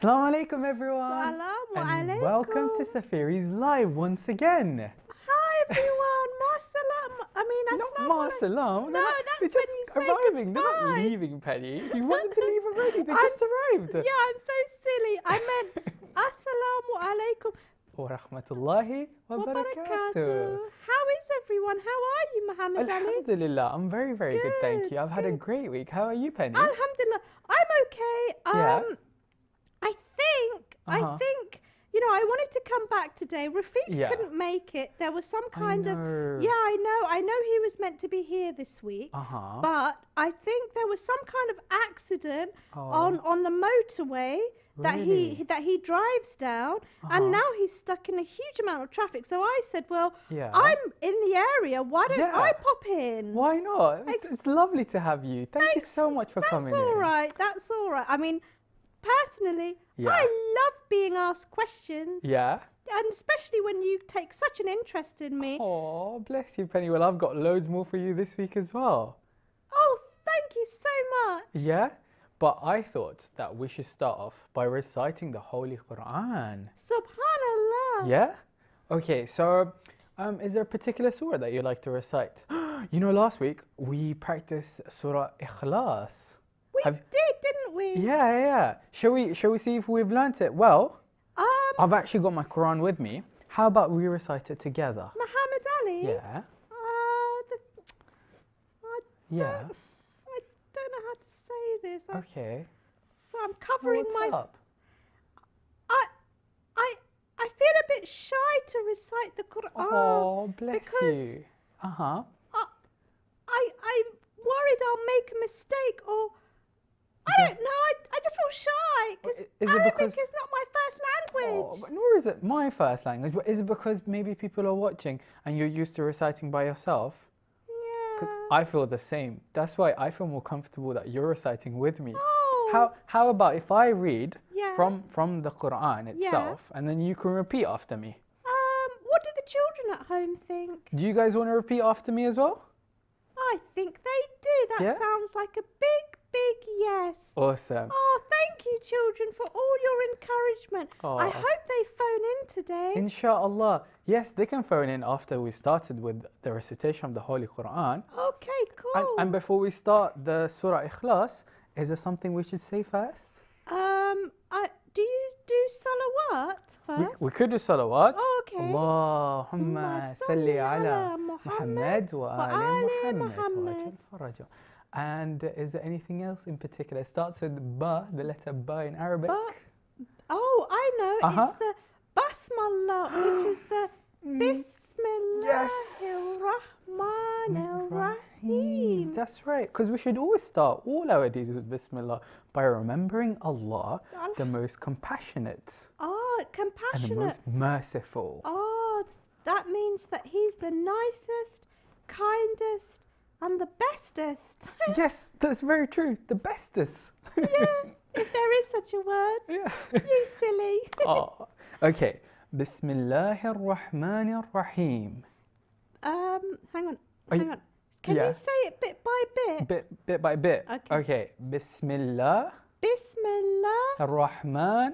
Assalamu alaikum everyone, Assalamu and alaikum. welcome to Safeeries Live once again. Hi everyone, masalam. Not Assalamu alaikum. Marsalam, No, they're that's when just you say arriving, they're not goodbye. leaving, Penny. You wanted to leave already, they just arrived. Yeah, I'm so silly. I meant Assalamu alaikum Wa rahmatullahi wa wa barakatuh. barakatuh. How is everyone? How are you, Muhammad Ali? Alhamdulillah, I'm very, very good, thank you. I've had a Good. great week. How are you, Penny? Alhamdulillah, I'm okay. Yeah. I think, I wanted to come back today. Rafiq Yeah. couldn't make it. There was some kind of, know. yeah, I know he was meant to be here this week, but I think there was some kind of accident on the motorway Really? that he drives down, and now he's stuck in a huge amount of traffic. So I said, well, Yeah. I'm in the area. Why don't I pop in? Why not? It's lovely to have you. Thank you so much for coming in. That's all right. That's all right. I mean, personally, I love being asked questions. Yeah. And especially when you take such an interest in me. Oh, bless you, Penny. Well, I've got loads more for you this week as well. Oh, thank you so much. Yeah? But I thought that we should start off by reciting the Holy Quran. Subhanallah. Yeah? Okay, so is there a particular surah that you like to recite? You know, last week we practiced Surah Ikhlas. We did, didn't we? Yeah. Shall we see if we've learnt it? Well, I've actually got my Quran with me. How about we recite it together? Muhammad Ali? Yeah. I don't know how to say this. Okay. So I'm covering What's up? I feel a bit shy to recite the Quran. Oh, bless because you. I'm worried I'll make a mistake, or I don't know. I just feel shy because Arabic is not my first language. Oh, but nor is it my first language. But is it because maybe people are watching and you're used to reciting by yourself? Yeah. 'Cause I feel the same. That's why I feel more comfortable that you're reciting with me. Oh. How about if I read Yeah. from the Quran itself, and then you can repeat after me? What do the children at home think? Do you guys want to repeat after me as well? I think they do. That sounds like a big yes. Awesome. Oh, thank you, children, for all your encouragement. I hope they phone in today. Inshallah. Yes, they can phone in after we started with the recitation of the Holy Quran. Okay, cool. And before we start the Surah Ikhlas, is there something we should say first? Do you do salawat first? We could do salawat. Oh, okay. Allahumma salli ala Muhammad wa ali Muhammad. And is there anything else in particular? It starts with ba, the letter ba in Arabic. Oh, I know. It's the basmallah, which is the Bismillahirrahmanirrahim. That's right, because we should always start all our deeds with Bismillah by remembering Allah, the most compassionate. Oh, compassionate. And the most merciful. Oh, that means that He's the nicest, kindest, and the bestest. Yes, that's very true. The bestest. Yeah, if there is such a word. Yeah. You silly. Oh, okay. Bismillahirrahmanirrahim. Hang on. Can you say it bit by bit? Bit by bit. Okay. Bismillah. Bismillah. Rahman.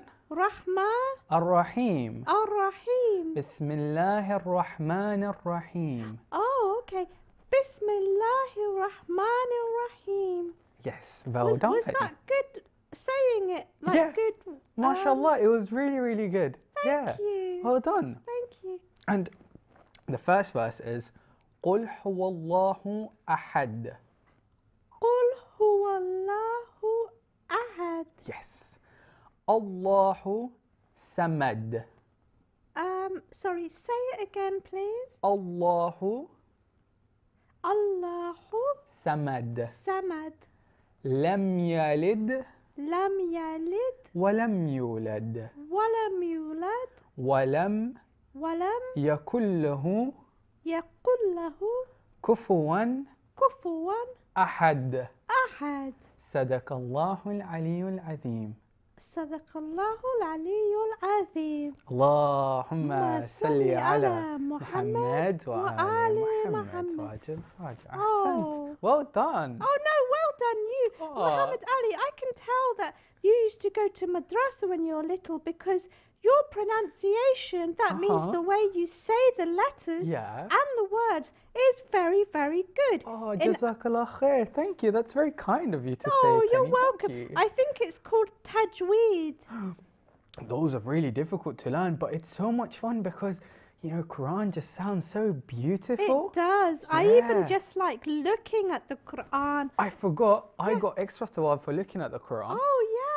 Ar-Rahim. Ar-Rahim. Bismillahirrahmanirrahim. Oh, okay. Bismillahirrahmanirrahim. Yes, well done. Was that good saying it? Good. MashaAllah, it was really, really good. Thank you. Well done. Thank you. And the first verse is قُلْ هُوَ اللَّهُ أَحَدٌ. قُلْ هُوَ اللَّهُ أَحَدٌ. Yes. Allahu Samad. Sorry, say it again, please. Allahu Samad. Samad. Lam yalid. Lam yalid. Walam yulad. Walam yulad. Walam yakullahu. Yakullahu. Kufuwan. Kufuwan. Ahad. Ahad. Sadaqallahu al-aliyyul azim. Sadaqallahu al-aliyyul azim. Allahumma salli ala Muhammad wa ali Muhammad. Oh. Well done. Oh no, well done you. Muhammad Ali, I can tell that you used to go to madrasa when you were little because your pronunciation, that means the way you say the letters and the words, is very, very good. Oh, Jazakallah khair. Thank you. That's very kind of you to say, Oh, Penny. you're welcome. Thank you. I think it's called tajweed. Those are really difficult to learn, but it's so much fun because, you know, Quran just sounds so beautiful. It does. Yeah. I even just like looking at the Quran. I forgot. I got extra thawab for looking at the Quran. Oh, yeah.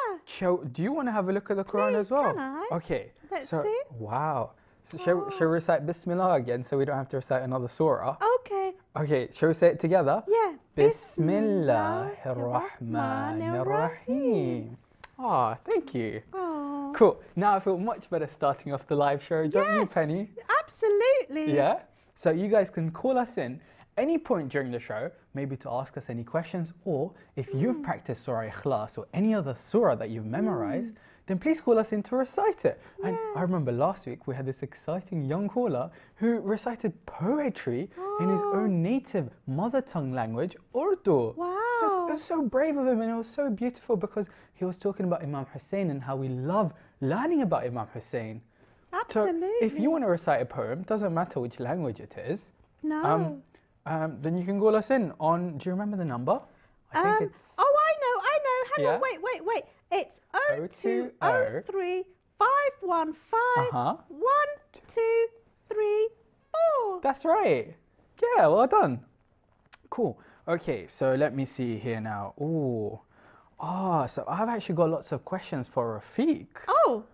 Do you want to have a look at the Quran as well? Can I? Okay. Let's see. Wow. So shall we recite Bismillah again so we don't have to recite another surah? Okay. Okay, shall we say it together? Yeah. Bismillahirrahmanirrahim. Ah, thank you. Oh. Cool. Now I feel much better starting off the live show, don't you, Penny? Absolutely. Yeah? So you guys can call us in any point during the show, maybe to ask us any questions, or if you've practiced Surah Ikhlas or any other surah that you've memorized, then please call us in to recite it. Yeah. And I remember last week we had this exciting young caller who recited poetry in his own native mother tongue language, Urdu. Wow. It was so brave of him, and it was so beautiful because he was talking about Imam Hussein and how we love learning about Imam Hussein. Absolutely. So if you want to recite a poem, doesn't matter which language it is. No. Then you can call us in on, do you remember the number? I think it's... Oh, I know. Hang on, wait. It's 0203 515 1234. That's right. Yeah, well done. Cool. Okay, so let me see here now. So I've actually got lots of questions for Rafiq. Oh.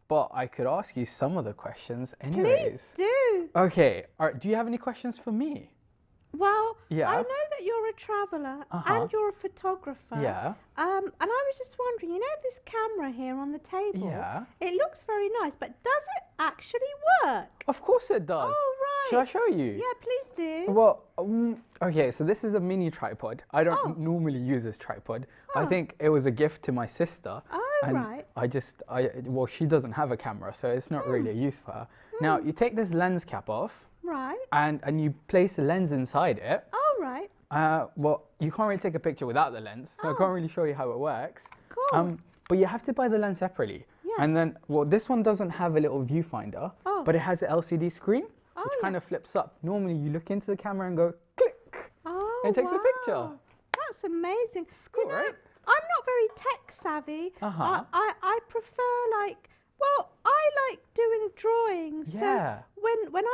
But I could ask you some of the questions anyways. Please do. Okay. All right. Do you have any questions for me? Well, I know that you're a traveller and you're a photographer. Yeah. And I was just wondering, you know this camera here on the table? Yeah. It looks very nice, but does it actually work? Of course it does. Oh, right. Shall I show you? Yeah, please do. Well, okay, so this is a mini tripod. I don't normally use this tripod. I think it was a gift to my sister. Oh, and right. Well, she doesn't have a camera, so it's not really a use for her. Now, you take this lens cap off. Right. And you place the lens inside it. Oh, right. Well, you can't really take a picture without the lens, so I can't really show you how it works. Cool. But you have to buy the lens separately. Yeah. And then, well, this one doesn't have a little viewfinder, but it has an LCD screen, which kind of flips up. Normally, you look into the camera and go, click, and it takes a picture. That's amazing. It's cool, right? I'm not very tech savvy. I prefer I like doing drawings. Yeah. So when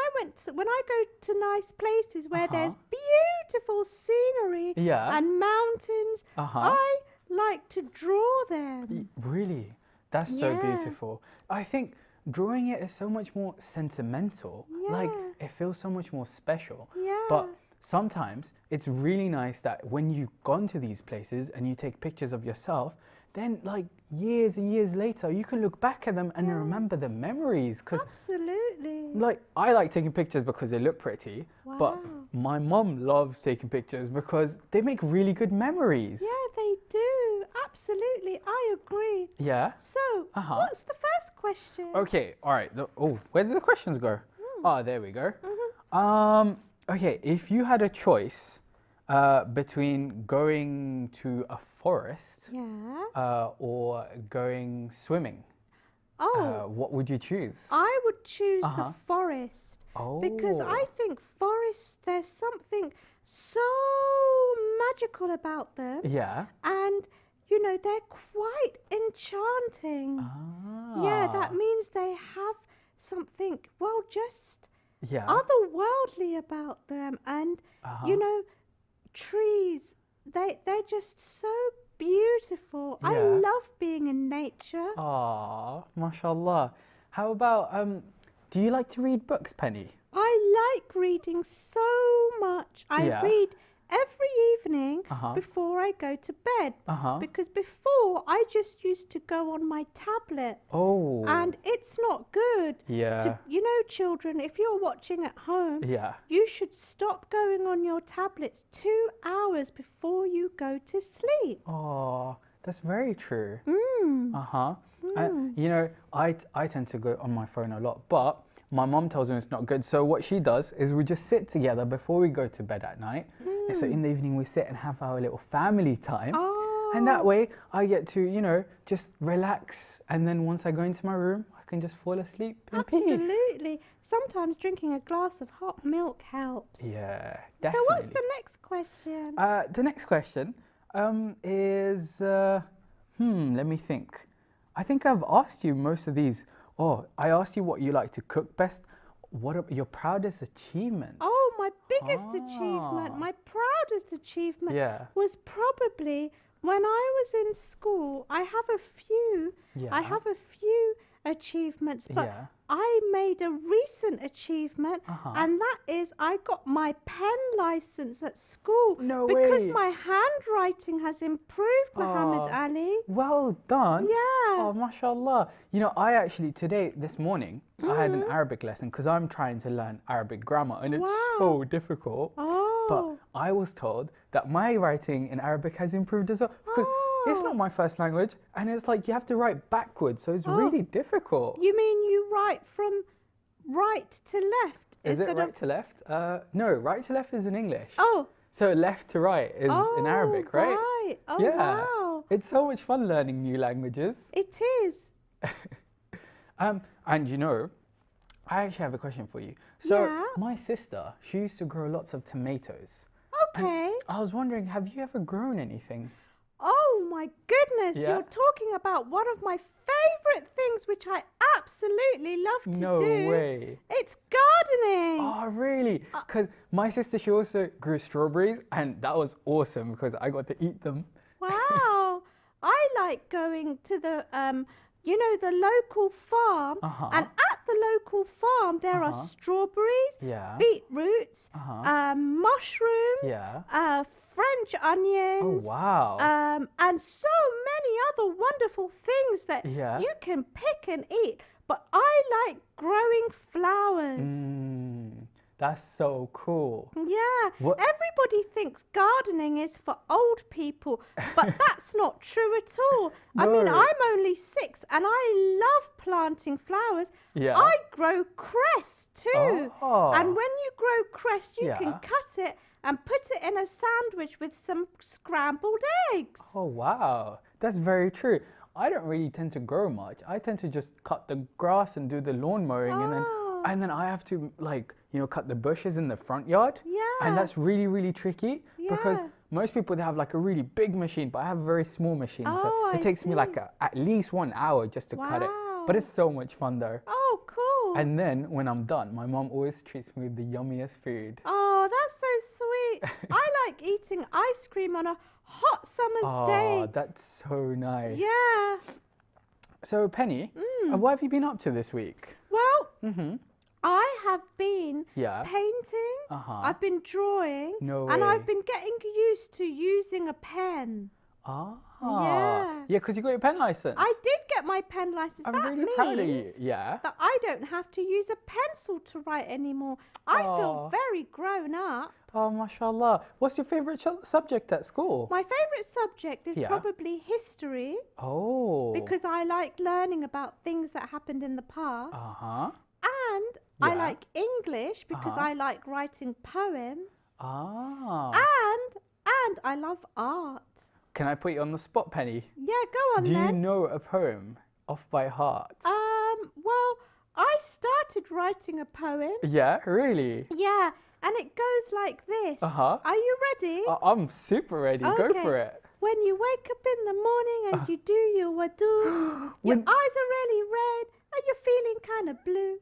I go to nice places where there's beautiful scenery and mountains, I like to draw them. Really? That's so beautiful. I think drawing it is so much more sentimental. Yeah. Like, it feels so much more special. Yeah. But sometimes it's really nice that when you've gone to these places and you take pictures of yourself, then like years and years later, you can look back at them and remember the memories. Absolutely. Like, I like taking pictures because they look pretty, but my mum loves taking pictures because they make really good memories. Yeah, they do. Absolutely. I agree. Yeah. So, what's the first question? Okay, all right. Where did the questions go? Oh, there we go. Okay, if you had a choice between going to a forest or going swimming, what would you choose? I would choose the forest Oh. because I think forests, there's something so magical about them. Yeah. And, you know, they're quite enchanting. Yeah, that means they have something, well, just otherworldly about them. And, you know, trees, they're just so beautiful. I love being in nature. Ah, mashallah. How about, do you like to read books, Penny? I like reading so much. I read every evening before I go to bed. Because before, I just used to go on my tablet. Oh. And it's not good. Yeah. You know, children, if you're watching at home, you should stop going on your tablets 2 hours before you go to sleep. Oh, that's very true. And, you know, I tend to go on my phone a lot, but my mom tells me it's not good. So what she does is we just sit together before we go to bed at night, So in the evening we sit and have our little family time. Oh. And that way I get to, just relax. And then once I go into my room, I can just fall asleep in peace. Absolutely. Sometimes drinking a glass of hot milk helps. Yeah, definitely. So what's the next question? The next question is, let me think. I think I've asked you most of these. Oh, I asked you what you like to cook best. What are your proudest achievements? Oh, my biggest achievement, my proudest achievement was probably when I was in school. I have a few achievements, but I made a recent achievement, and that is I got my pen license at school. No because way. my handwriting has improved, Muhammad Ali. Well done. Yeah. Oh, mashallah. I actually this morning, I had an Arabic lesson because I'm trying to learn Arabic grammar and it's so difficult. Oh. But I was told that my writing in Arabic has improved as well because it's not my first language and it's like you have to write backwards, so it's really difficult. You mean you write from right to left? Is it right to left? No, right to left is in English. Oh. So left to right is in Arabic, right? Right. Oh, yeah. Wow. It's so much fun learning new languages. It is. And I actually have a question for you. So my sister, she used to grow lots of tomatoes. Okay. And I was wondering, have you ever grown anything? Oh my goodness, Yeah? you're talking about one of my favourite things which I absolutely love to do. No way. It's gardening. Oh, really? Because my sister, she also grew strawberries and that was awesome because I got to eat them. Wow. I like going to the the local farm, and at the local farm there are strawberries, beetroots, mushrooms, French onions. Oh, wow. And so many other wonderful things that you can pick and eat. But I like growing flowers. That's so cool. Yeah. What? Everybody thinks gardening is for old people, but that's not true at all. I mean, I'm only 6 and I love planting flowers. Yeah. I grow cress too. Oh. And when you grow cress, you can cut it and put it in a sandwich with some scrambled eggs. Oh, wow. That's very true. I don't really tend to grow much. I tend to just cut the grass and do the lawn mowing and then I have to cut the bushes in the front yard. Yeah. And that's really, really tricky because most people, they have like a really big machine, but I have a very small machine. So it takes me like at least 1 hour just to cut it. But it's so much fun though. Oh, cool. And then when I'm done, my mom always treats me with the yummiest food. Oh, that's so sweet. I like eating ice cream on a hot summer's day. Oh, that's so nice. Yeah. So, Penny, what have you been up to this week? Well, I have been painting, I've been drawing, and I've been getting used to using a pen. Ah. Yeah. Yeah, because you got your pen license. I did get my pen license. I'm that really means proud of you. Yeah. that I don't have to use a pencil to write anymore. I feel very grown up. Oh, mashallah. What's your favourite subject at school? My favourite subject is probably history. Oh. Because I like learning about things that happened in the past. Uh-huh. And I like English because I like writing poems. Ah. And I love art. Can I put you on the spot, Penny? Yeah, go on Do then. you know a poem off by heart? Well, I started writing a poem. Yeah, really? Yeah, and it goes like this. Uh-huh. Are you ready? I'm super ready. Okay. Go for it. When you wake up in the morning and you do your wudu, your eyes are really red and you're feeling kind of blue.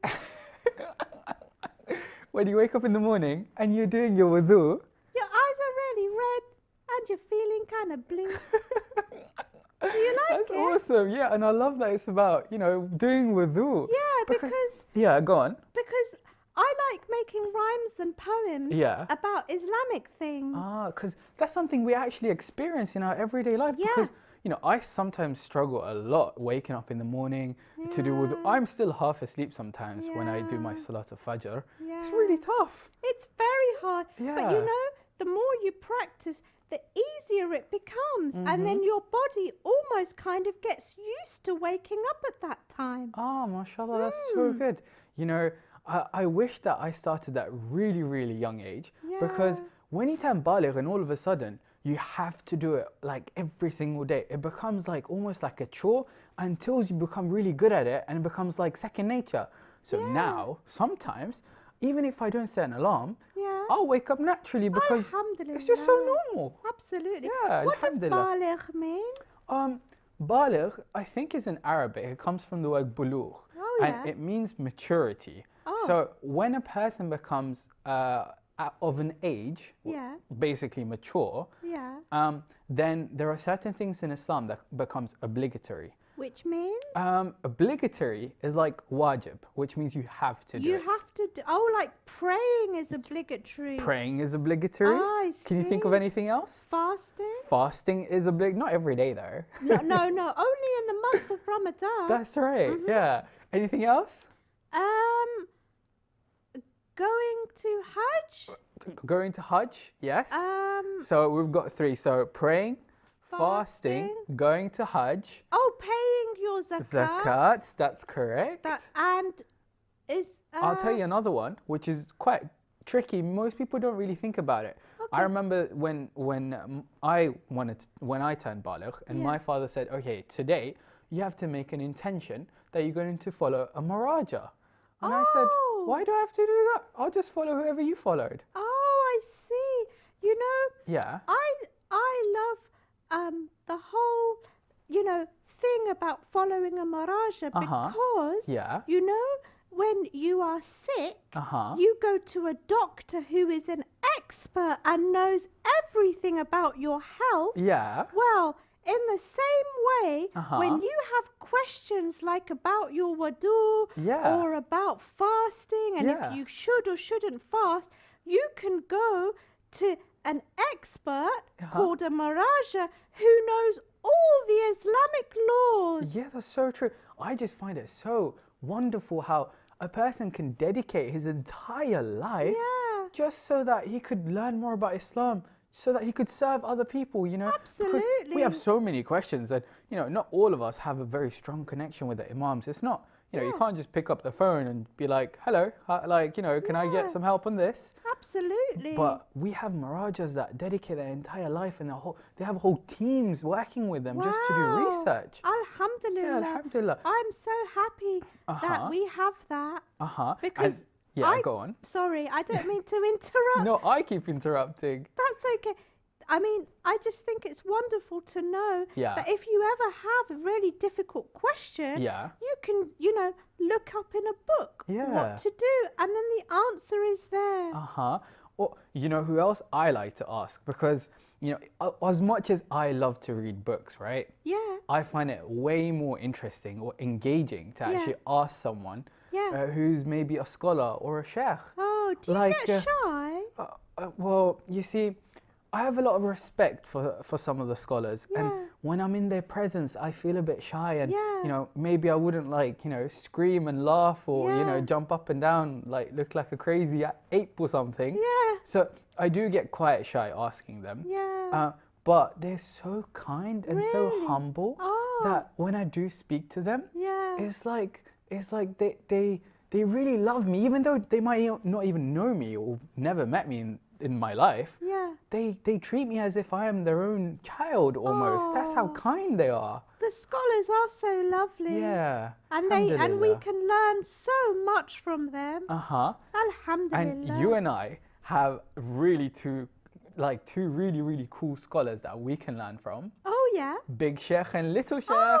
When you wake up in the morning and you're doing your wudu, your eyes are really red and you're feeling kind of blue. Do you like That's awesome. Yeah, and I love that it's about, doing wudu. Yeah, because... Yeah, go on. Because I like making rhymes and poems about Islamic things. Ah, because that's something we actually experience in our everyday life. Yeah. Because, I sometimes struggle a lot waking up in the morning to do wudu. I'm still half asleep sometimes when I do my Salat al-Fajr. Yeah. It's really tough. It's very hard. Yeah. But the more you practice, the easier it becomes. And then your body almost kind of gets used to waking up at that time. Oh, mashallah, that's so good. I wish that I started at really, really young age because when you turn baligh and all of a sudden you have to do it like every single day, it becomes like almost like a chore until you become really good at it and it becomes like second nature. So now, sometimes, even if I don't set an alarm, I'll wake up naturally because it's just so normal. Absolutely. Yeah, what does baligh mean? Baligh, I think, is in Arabic. It comes from the word bulugh. And it means maturity. So when a person becomes of an age, basically mature, then there are certain things in Islam that becomes obligatory. Which means? Obligatory is like wajib, which means you have to do it. You have to do, like praying is obligatory. Praying is obligatory. I see. Can you think of anything else? Fasting? Fasting is obligatory. Not every day though. No, only in the month of Ramadan. That's right, yeah. Anything else? Going to Hajj? Going to Hajj, yes. So we've got 3. So praying, fasting, going to Hajj. Oh, paying your zakat. Zakat, that's correct. I'll tell you another one, which is quite tricky. Most people don't really think about it. Okay. I remember when I turned baligh, and my father said, "Okay, today you have to make an intention that you're going to follow a muraja." And I said, "Why do I have to do that? I'll just follow whoever you followed." Oh, I see. You know. Yeah. I love the whole thing about following a muraja because you know, when you are sick, you go to a doctor who is an expert and knows everything about your health. Yeah. Well, in the same way, when you have questions like about your wudu or about fasting and if you should or shouldn't fast, you can go to an expert called a muraja who knows all the Islamic laws. Yeah, that's so true. I just find it so wonderful how a person can dedicate his entire life just so that he could learn more about Islam, so that he could serve other people, Absolutely. Because we have so many questions and, not all of us have a very strong connection with the imams. It's not, you can't just pick up the phone and be like, "Hello, can I get some help on this?" Absolutely. But we have murajas that dedicate their entire life and they have whole teams working with them just to do research. Alhamdulillah. Yeah, alhamdulillah. I'm so happy that we have that. Because go on. Sorry, I don't mean to interrupt. No, I keep interrupting. That's okay. I mean, I just think it's wonderful to know that if you ever have a really difficult question, you can, look up in a book what to do, and then the answer is there. Or, who else I like to ask? Because, as much as I love to read books, right? Yeah. I find it way more interesting or engaging to actually ask someone who's maybe a scholar or a sheikh. Oh, do you get shy? Well, you see, I have a lot of respect for some of the scholars, and when I'm in their presence, I feel a bit shy, and maybe I wouldn't scream and laugh or jump up and down, look like a crazy ape or something. Yeah. So I do get quite shy asking them. Yeah. But they're so kind and so humble that when I do speak to them, it's like they really love me, even though they might not even know me or never met me in my life. They treat me as if I am their own child almost. That's how kind they are. The scholars are so lovely. Yeah. And we can learn so much from them. Alhamdulillah. And you and I have really two really, really cool scholars that we can learn from. Oh yeah. Big Sheikh and Little Sheikh. Oh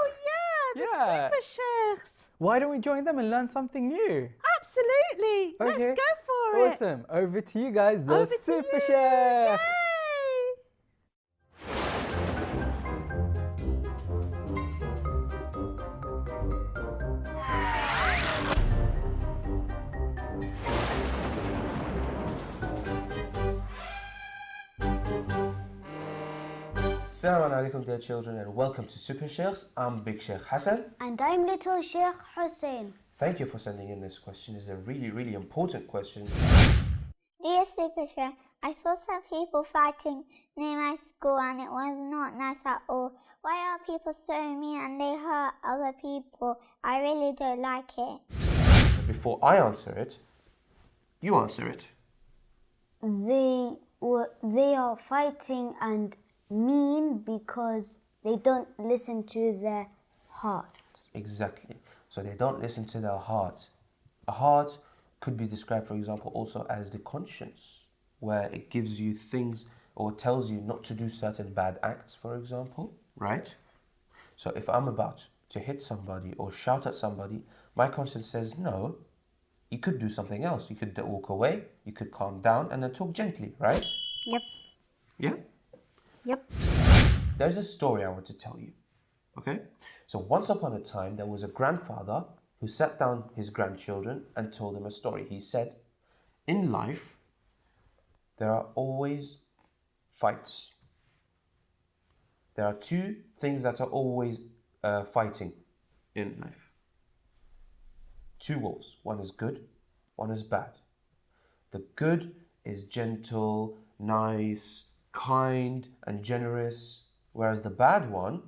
yeah, the Super Sheikhs. Why don't we join them and learn something new? Absolutely. Okay. Let's go for it. Awesome. Over to you guys, the Super Sheikhs. Yay! Assalamu alaikum dear children and welcome to Super Sheikhs. I'm Big Sheikh Hassan. And I'm Little Sheikh Hussein. Thank you for sending in this question. It's a really, really important question. Dear Super Sheikh, I saw some people fighting near my school and it was not nice at all. Why are people so mean and they hurt other people? I really don't like it. Before I answer it, you answer it. The they are fighting and mean because they don't listen to their heart. Exactly. So they don't listen to their heart. A heart could be described, for example, also as the conscience, where it gives you things or tells you not to do certain bad acts, for example, right? So if I'm about to hit somebody or shout at somebody, my conscience says, no, you could do something else. You could walk away, you could calm down and then talk gently, right? Yep. Yeah? Yep. There's a story I want to tell you, okay? So once upon a time, there was a grandfather who sat down his grandchildren and told them a story. He said, in life, there are always fights. There are two things that are always fighting in life. Two wolves. One is good, one is bad. The good is gentle, nice, kind, and generous, whereas the bad one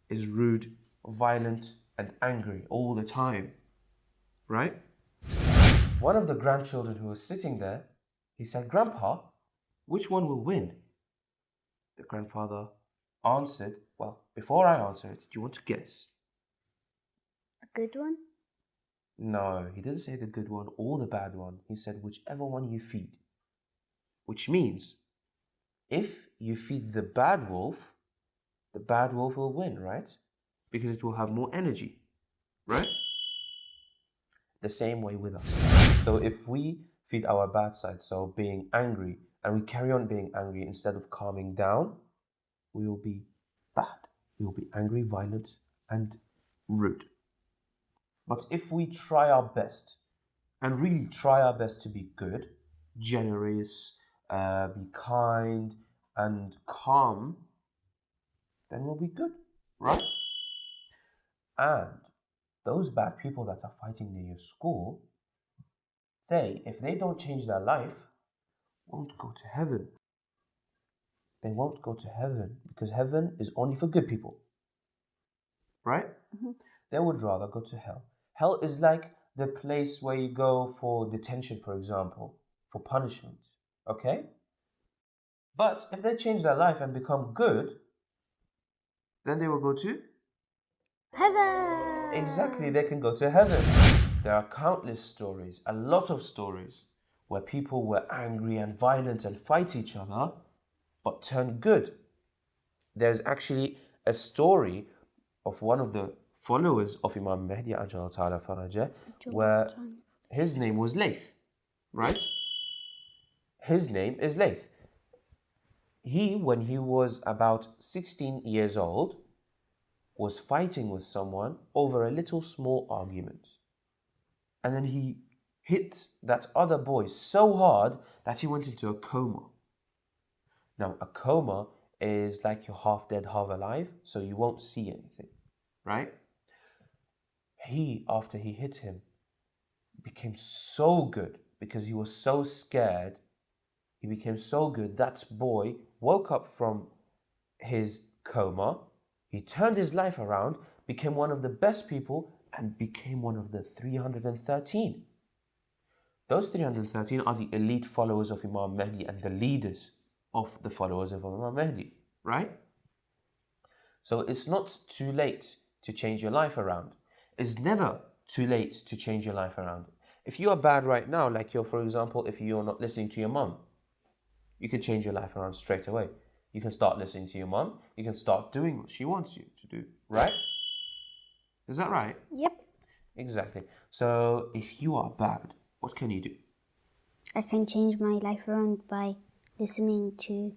is rude, violent, and angry all the time. Right? One of the grandchildren who was sitting there, he said, Grandpa, which one will win? The grandfather answered, well, before I answer it, do you want to guess? A good one? No, he didn't say the good one or the bad one. He said whichever one you feed. Which means if you feed the bad wolf will win, right? Because it will have more energy, right? The same way with us. So if we feed our bad side, so being angry, and we carry on being angry instead of calming down, we will be bad. We will be angry, violent, and rude. But if we try our best, and really try our best to be good, generous, be kind, and calm, then we'll be good, right? And those bad people that are fighting near your school, if they don't change their life, won't go to heaven. They won't go to heaven because heaven is only for good people, right? Mm-hmm. They would rather go to hell. Hell is like the place where you go for detention, for example, for punishment, okay? But if they change their life and become good, then they will go to heaven. Exactly, they can go to heaven. There are countless stories, a lot of stories, where people were angry and violent and fight each other, but turn good. There's actually a story of one of the followers of Imam Mahdi Ajal Ta'ala Faraja, where his name was Layth, right? His name is Layth. When he was about 16 years old, was fighting with someone over a little small argument. And then he hit that other boy so hard that he went into a coma. Now, a coma is like you're half dead, half alive, so you won't see anything, right? After he hit him, became so good because he was so scared. He became so good. That boy woke up from his coma. He turned his life around, became one of the best people, and became one of the 313. Those 313 are the elite followers of Imam Mahdi and the leaders of the followers of Imam Mahdi, right? So it's not too late to change your life around. It's never too late to change your life around. If you are bad right now, like for example, if you're not listening to your mom, you can change your life around straight away. You can start listening to your mom. You can start doing what she wants you to do, right? Is that right? Yep. Exactly. So if you are bad, what can you do? I can change my life around by listening to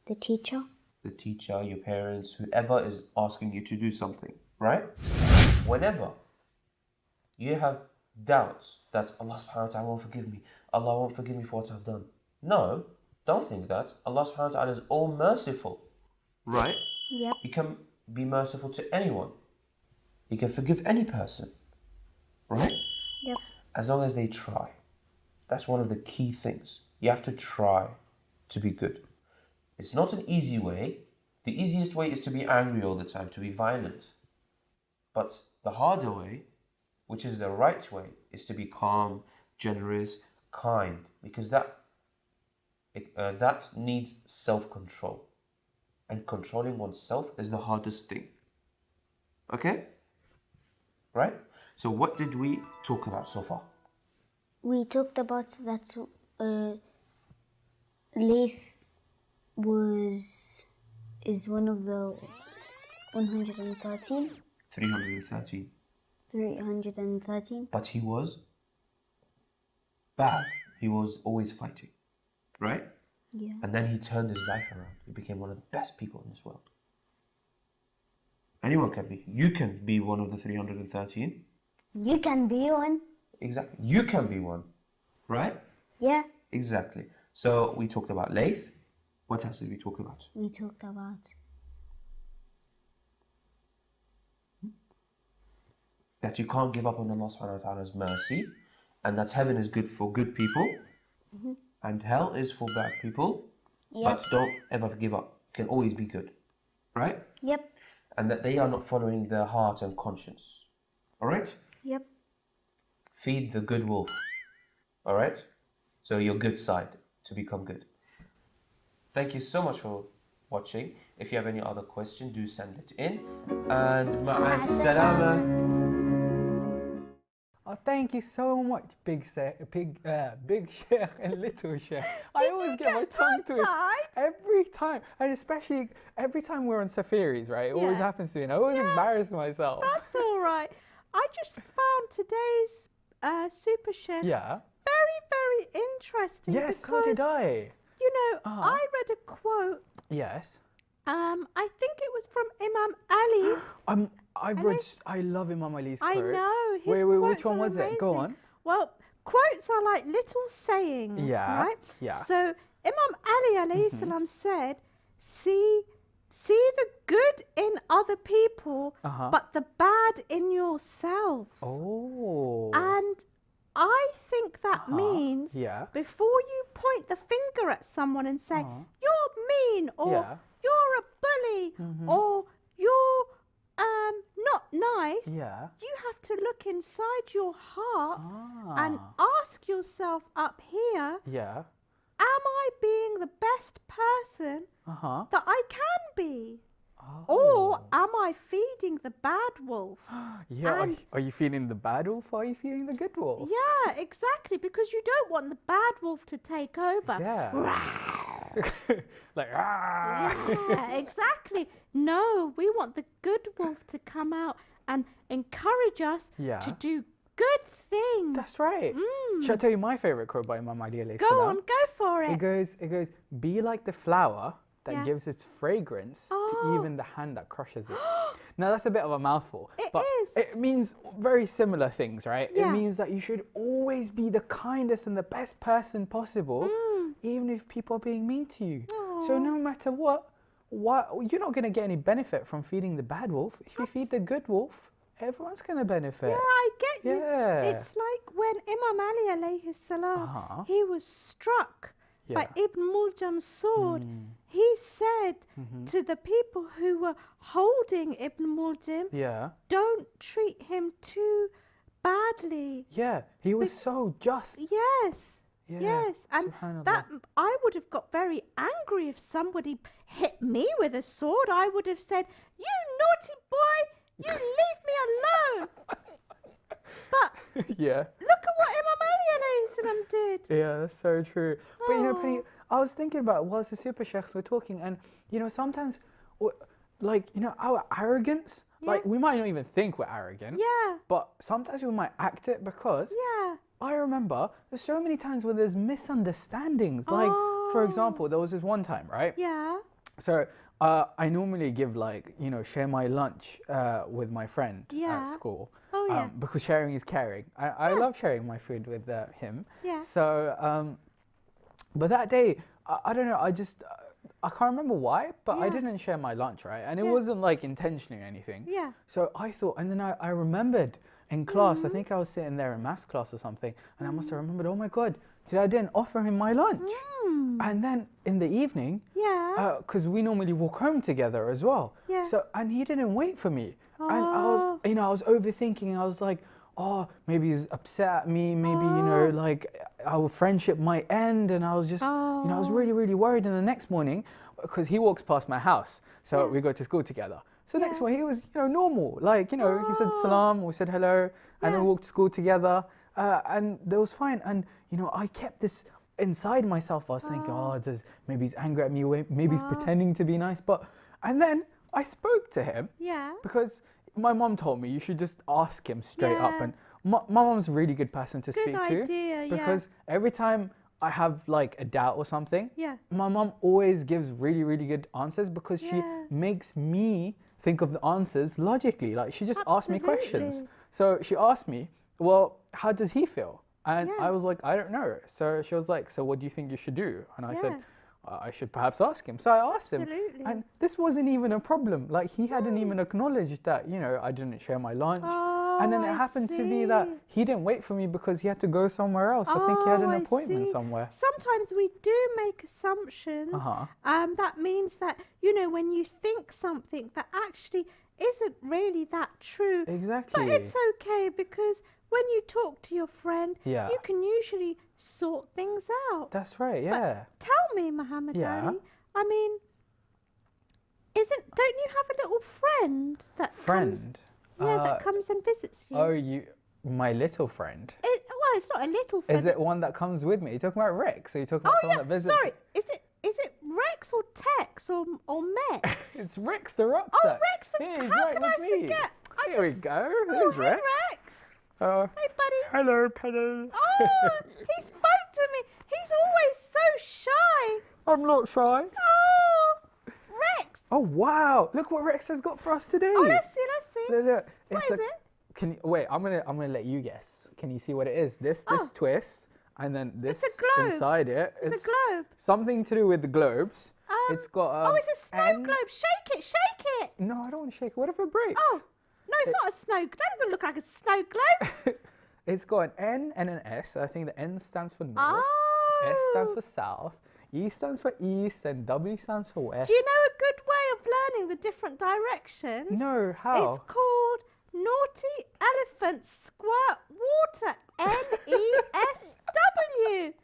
the teacher. The teacher, your parents, whoever is asking you to do something, right? Whenever you have doubts that Allah subhanahu wa ta'ala won't forgive me, Allah won't forgive me for what I've done. No, don't think that. Allah subhanahu wa ta'ala is all merciful, right? Yep. He can be merciful to anyone. He can forgive any person, right? Yep. As long as they try. That's one of the key things. You have to try to be good. It's not an easy way. The easiest way is to be angry all the time, to be violent. But the harder way, which is the right way, is to be calm, generous, kind, because that that needs self-control. And controlling oneself is the hardest thing. Okay? Right? So what did we talk about so far? We talked about that Layth is one of the 113. 313. 313. But he was bad. He was always fighting. Right? Yeah. And then he turned his life around. He became one of the best people in this world. Anyone can be. You can be one of the 313. You can be one. Exactly. You can be one. Right? Yeah. Exactly. So we talked about Layth. What else did we talk about? We talked about that you can't give up on Allah subhanahu wa ta'ala's mercy, and that heaven is good for good people, and hell is for bad people. Yep. But don't ever give up. You can always be good. Right? Yep. And that they are not following their heart and conscience. Alright? Yep. Feed the good wolf. Alright? So your good side to become good. Thank you so much for watching. If you have any other question, do send it in. And ma'a salama. Oh, thank you so much, big Sheikh and little Sheikh. I always get my tongue twisted every time, and especially every time we're on Safeeries, right? It always happens to me, and I always embarrass myself. That's all right. I just found today's Super Sheikhs very, very interesting. Yes, because, so did I. You know, I read a quote. Yes. I think it was from Imam Ali. I love Imam Ali's quotes. I know. His Wait, quotes which one are was it? Go amazing. on. Well, quotes are like little sayings, right? Yeah. So Imam Ali alayhi salam said, see the good in other people, but the bad in yourself. Oh. And I think that means before you point the finger at someone and say, you're mean, or you're a bully, or you're not nice, you have to look inside your heart and ask yourself up here, am I being the best person that I can be? Or am I feeding the bad wolf? Are you feeding the bad wolf or are you feeding the good wolf? Yeah, exactly, because you don't want the bad wolf to take over. Like, yeah, exactly. No, we want the good wolf to come out and encourage us to do good things. That's right. Shall I tell you my favorite quote by Muhammad Ali? Go on, go for it. It goes, be like the flower that gives its fragrance to even the hand that crushes it. Now that's a bit of a mouthful. It means very similar things, right? It means that you should always be the kindest and the best person possible, even if people are being mean to you. So no matter what, you're not going to get any benefit from feeding the bad wolf. If you feed the good wolf, everyone's going to benefit. Yeah, I get you. Yeah. It's like when Imam Ali alayhi salam, he was struck by Ibn Muljam's sword. He said to the people who were holding Ibn Muljam, don't treat him too badly. Yeah, he was so just. Yes, and that I would have got very angry if somebody hit me with a sword. I would have said, you naughty boy, you leave me alone. But look at what Imam Ali alayhi salam did. Yeah, that's so true. But you know, Penny, I was thinking about whilst the Super Sheikhs were talking, and you know, sometimes, like, you know, our arrogance, like we might not even think we're arrogant. But sometimes we might act it because. I remember there's so many times where there's misunderstandings. Like, for example, there was this one time, right? So I normally give, like, you know, share my lunch with my friend at school. Because sharing is caring. I love sharing my food with him. So, but that day, I don't know, I can't remember why, but I didn't share my lunch, right? And it wasn't like intentionally or anything. So I thought, and then I remembered in class, I think I was sitting there in maths class or something, and I must have remembered, oh my God, today I didn't offer him my lunch. And then in the evening, because we normally walk home together as well. So, and he didn't wait for me. And I was overthinking. I was like, oh, maybe he's upset at me, maybe, you know, like our friendship might end. And I was just, you know, I was really, really worried. And the next morning, because he walks past my house, so we go to school together. So next morning, he was, you know, normal. Like, you know, he said salam, we said hello, and then we walked to school together. And that was fine. And, you know, I kept this inside myself. I was thinking, oh, maybe he's angry at me, maybe he's pretending to be nice. And then I spoke to him. Yeah. Because my mom told me you should just ask him straight up. And my mom's a really good person to speak to. Because every time I have like a doubt or something, my mom always gives really, really good answers because she makes me think of the answers logically. Like she just asks me questions. So she asked me, well, how does he feel? And I was like, I don't know. So she was like, so what do you think you should do? And I said, I should perhaps ask him. So I asked him. And this wasn't even a problem. Like he hadn't even acknowledged that, you know, I didn't share my lunch. And then it happened to be that he didn't wait for me because he had to go somewhere else. I think he had an appointment somewhere. Sometimes we do make assumptions. That means that, you know, when you think something that actually isn't really that true. Exactly. But it's okay because when you talk to your friend, you can usually sort things out. That's right, But tell me, Muhammad Ali, I mean, don't you have a little friend that comes and visits you? Oh, my little friend? Well, it's not a little friend. Is it one that comes with me? You're talking about Rex? Or are you talking about someone that visits? Sorry, is it Rex or Tex or Mex? It's Rex the rucksack. Oh, Rex the He's How right can with I me. forget? Here we go. Oh, There's hey, Rex. Rex. Hey, buddy. Hello, Penny. Oh, he spoke to me. He's always so shy. I'm not shy. Oh, Rex. Oh, wow. Look what Rex has got for us today. Oh, let's see. Look. What is it? Wait, I'm gonna let you guess. Can you see what it is? This twist, and then this It's a globe. inside it. It's a globe. Something to do with the globes. It's got it's a snow globe. Shake it. No, I don't want to shake it. What if it breaks? Oh, no, it's not a snow. That doesn't look like a snow globe. It's got an N and an S. I think the N stands for north. Oh. S stands for south. E stands for east, and W stands for west. Do you know a good way of learning the different directions? No, how? It's called Naughty Elephant Squirt Water. NESW.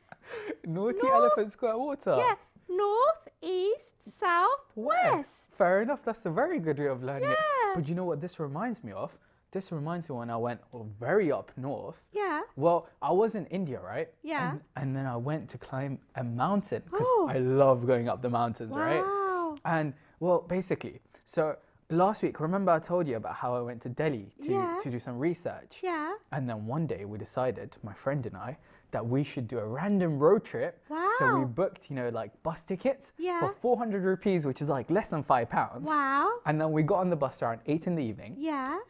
Naughty Elephant Squirt Water. Yeah, north, east, south, west. Fair enough. That's a very good way of learning it. Yeah. But you know what this reminds me of? This reminds me when I went very up north. Yeah. Well, I was in India, right? Yeah. And then I went to climb a mountain because I love going up the mountains, right? Wow. And well, basically, so last week, remember I told you about how I went to Delhi to do some research? Yeah. And then one day we decided, my friend and I, that we should do a random road trip. Wow. So we booked, you know, like bus tickets for 400 rupees, which is like less than £5. Wow. And then we got on the bus around 8 in the evening. Yeah.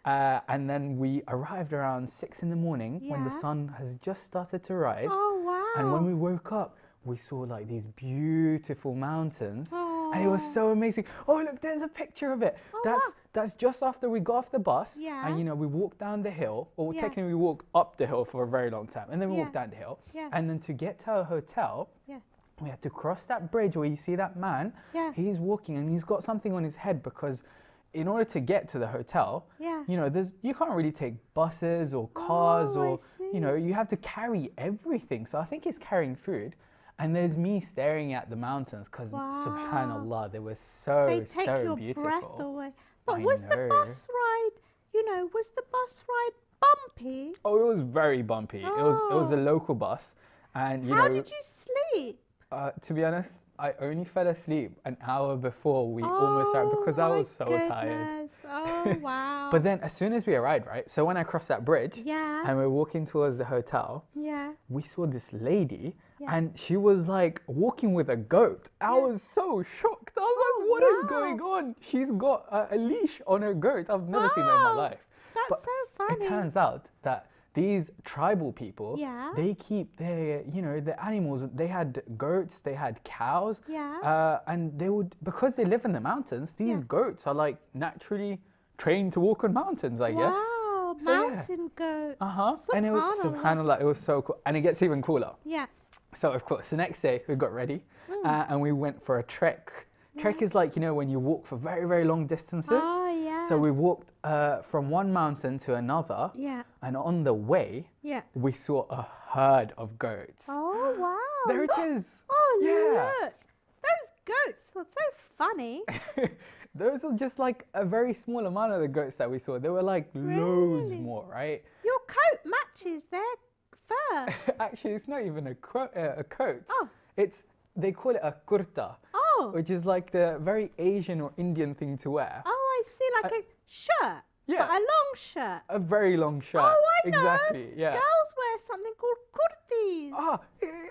And then we arrived around 6 in the morning when the sun has just started to rise. Oh, wow. And when we woke up, we saw like these beautiful mountains. Oh. And it was so amazing. Oh, look, there's a picture of it. That's just after we got off the bus. Yeah. And, you know, we walked down the hill. Or technically we walked up the hill for a very long time. And then we walked down the hill. Yeah. And then to get to our hotel, we had to cross that bridge where you see that man. Yeah. He's walking and he's got something on his head because in order to get to the hotel, you know, you can't really take buses or cars or, you know, you have to carry everything. So I think he's carrying food. And there's me staring at the mountains because, subhanAllah, they were so beautiful. They take your breath away. But was the bus ride, you know, was the bus ride bumpy? Oh, it was very bumpy. It was a local bus. And, you know... How did you sleep? To be honest, I only fell asleep an hour before we almost arrived because I was so tired. Oh, wow. But then as soon as we arrived, right, so when I crossed that bridge and we're walking towards the hotel, we saw this lady and she was like walking with a goat. I was so shocked. I was like, what is going on? She's got a leash on her goat. I've never seen that in my life. That's so funny. It turns out that these tribal people, they keep their, you know, the animals. They had goats, they had cows, and they would, because they live in the mountains, these goats are like naturally trained to walk on mountains, I guess. Wow, mountain goats. And it was, subhanAllah, it was so cool. And it gets even cooler. Yeah. So, of course, the next day we got ready and we went for a trek. Trek is like, you know, when you walk for very, very long distances. Oh, yeah. Yeah. So we walked from one mountain to another. Yeah. And on the way, Yeah. we saw a herd of goats. Oh, wow. There it is. Oh, Yeah. look. Those goats are so funny. Those are just like a very small amount of the goats that we saw. There were like loads Really? more, right? Your coat matches their fur. Actually, it's not even a coat. Oh. They call it a kurta, Oh. which is like the very Asian or Indian thing to wear. Oh, I see. Like a shirt. Yeah. But a long shirt. A very long shirt. Oh, I know. Exactly. Yeah. Girls wear something called kurtis. Ah,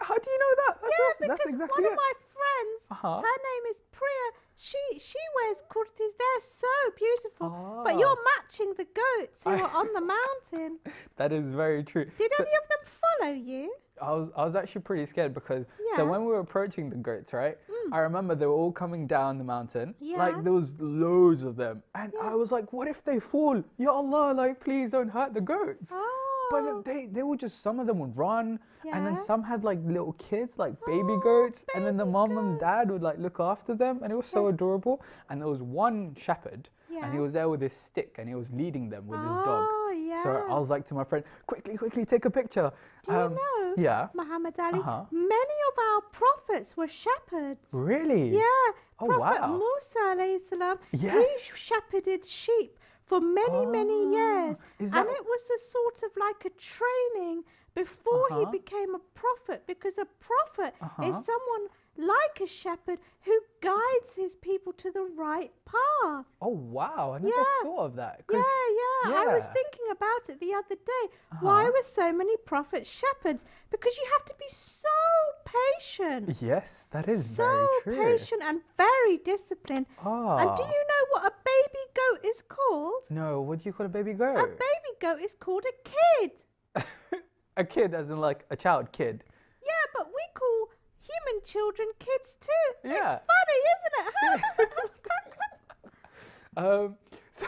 how do you know that? That's Yeah, awesome. That's because exactly one it. of my friends, Uh-huh. her name is Priya. She wears kurtis. They're so beautiful. But Ah. you're matching the goats who I- are on the mountain. That is very true. Did So- any of them follow you? I was actually pretty scared because Yeah. so when we were approaching the goats, right? I remember they were all coming down the mountain. Yeah. Like there was loads of them. And Yeah. I was like, what if they fall? Ya Allah, like please don't hurt the goats. Oh. But then they would just, some of them would run, and then Yeah. some had like little kids, like baby Oh, goats, and then the baby mom and goats. dad would like look after them, and it was so Yeah. adorable. And there was one shepherd, and he Yeah. was there with his stick, and he was leading them with his dog. Oh, yeah. So I was like to my friend, quickly, take a picture. Do you know, Yeah. Muhammad Ali, Uh-huh. many of our prophets were shepherds. Really? Yeah. Oh, Prophet wow. Musa alayhi salam, Yes. he shepherded sheep for many years. Is And that- it was a sort of like a training before he Uh-huh. became a prophet, because a prophet is Uh-huh. someone like a shepherd who guides his people to the right path. Oh wow, I never Yeah. thought of that. Yeah, 'Cause- yeah. I was yeah. thinking about it the other day. Why Uh-huh. were so many prophets shepherds? Because you have to be so patient. Yes, that is So very true. patient and very disciplined. Ah. And do you know what a baby goat is called? No, what do you call a baby A goat? baby goat is called a kid. A kid, as in like a child kid. Yeah, but we call human children kids too. Yeah. It's funny, isn't it? So,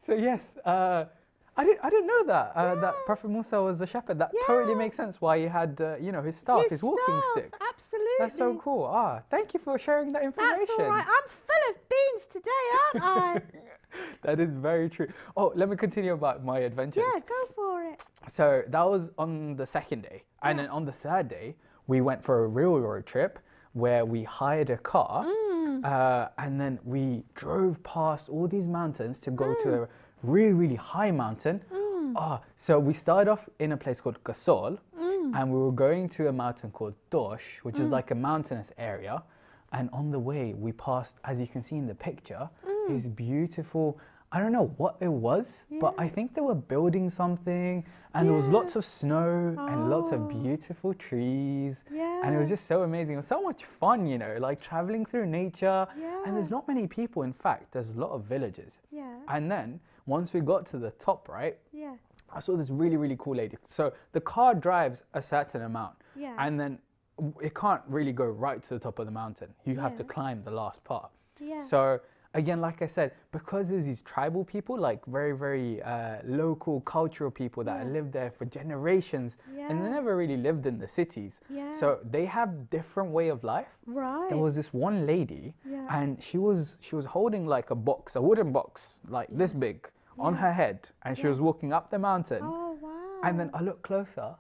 so yes, I didn't know that that Prophet Musa was a shepherd. That totally Yeah. makes sense why he had his staff, his walking staff, stick. Absolutely. That's so cool. Ah, thank you for sharing that information. That's all right. I'm full of beans today, aren't I? That is very true. Oh, let me continue about my adventures. Yeah, go for it. So that was on the second day. And Yeah. then on the third day, we went for a real road trip where we hired a car and then we drove past all these mountains to go to a really high mountain. So we started off in a place called Kasol and we were going to a mountain called Dosh, which is like a mountainous area. And on the way, we passed, as you can see in the picture, this beautiful, I don't know what it was, but I think they were building something and there was lots of snow and lots of beautiful trees. And it was just so amazing. It was so much fun, like traveling through nature. And there's not many people, in fact, there's a lot of villages. Yeah. And then once we got to the top, right, Yeah. I saw this really cool lady. So the car drives a certain amount. Yeah. And then it can't really go right to the top of the mountain. You have to Yeah. climb the last part. Yeah. So again, like I said, because there's these tribal people, like very local cultural people that Yeah. lived there for generations and they Yeah. never really lived in the cities. Yeah. So they have different way of life. Right. There was this one lady Yeah. and she was holding like a wooden box, like this big on her head, and she was walking up the mountain. Oh, wow. And then I looked closer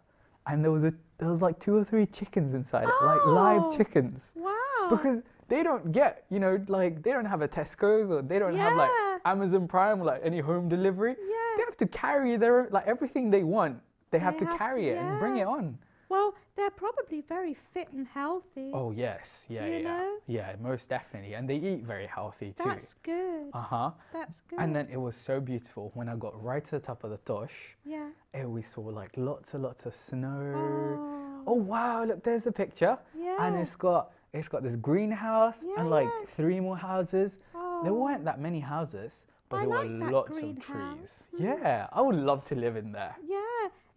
and there was like 2 or 3 chickens inside it, like live Oh. chickens. Wow. Because they don't get, like they don't have a Tesco's or they don't have like Yeah. Amazon Prime or like any home delivery. Yeah. They have to carry their own, like everything they want. They have They to have carry to, it and bring yeah. it on. Well, they're probably very fit and healthy. Oh yes, yeah, You know? yeah, most definitely, and they eat very healthy too. That's good. Uh-huh. That's good. And then it was so beautiful when I got right to the top of the Tosh. Yeah. And we saw like lots of snow. Oh. Oh wow! Look, there's a picture, and Yeah. it's got this greenhouse and like Yeah. 3 more houses. There Oh. weren't that many houses, but I there like were that lots of greenhouse. trees. Yeah, I would love to live in there. Yeah.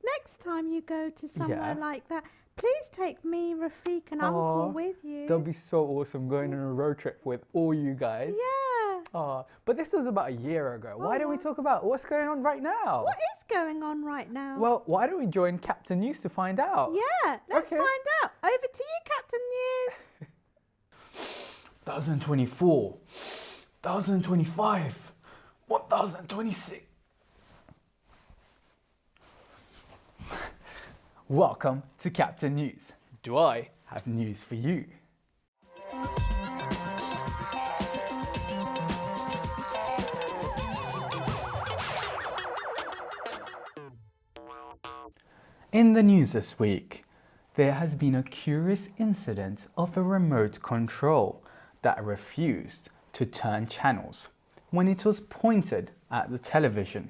Next time you go to somewhere Yeah. like that, please take me, Rafiq, and Aw, Uncle with you. That'll be so awesome going on a road trip with all you guys. Yeah. Oh, but this was about a year ago. Why don't we wow. talk about what's going on right now? What is going on right now? Well, why don't we join Captain News to find out? yeah, let's Okay. find out. Over to you, Captain News. 2024, 2025. 1026. Welcome to Captain News. Do I have news for you? In the news this week, there has been a curious incident of a remote control that refused to turn channels when it was pointed at the television.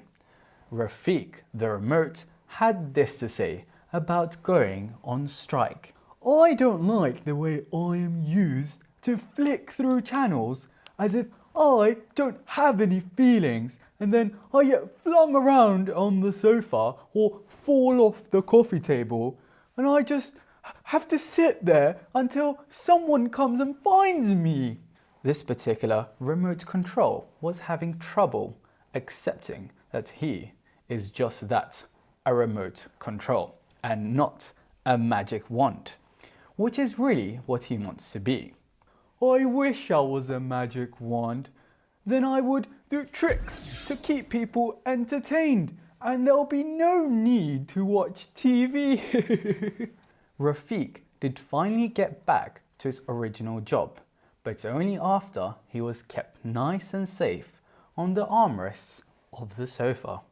Rafiq, the remote, had this to say about going on strike. I don't like the way I am used to flick through channels as if I don't have any feelings, and then I get flung around on the sofa or fall off the coffee table, and I just have to sit there until someone comes and finds me. This particular remote control was having trouble accepting that he is just that, a remote control, and not a magic wand, which is really what he wants to be. I wish I was a magic wand. Then I would do tricks to keep people entertained, and there'll be no need to watch TV. Rafiq did finally get back to his original job, but only after he was kept nice and safe on the armrests of the sofa.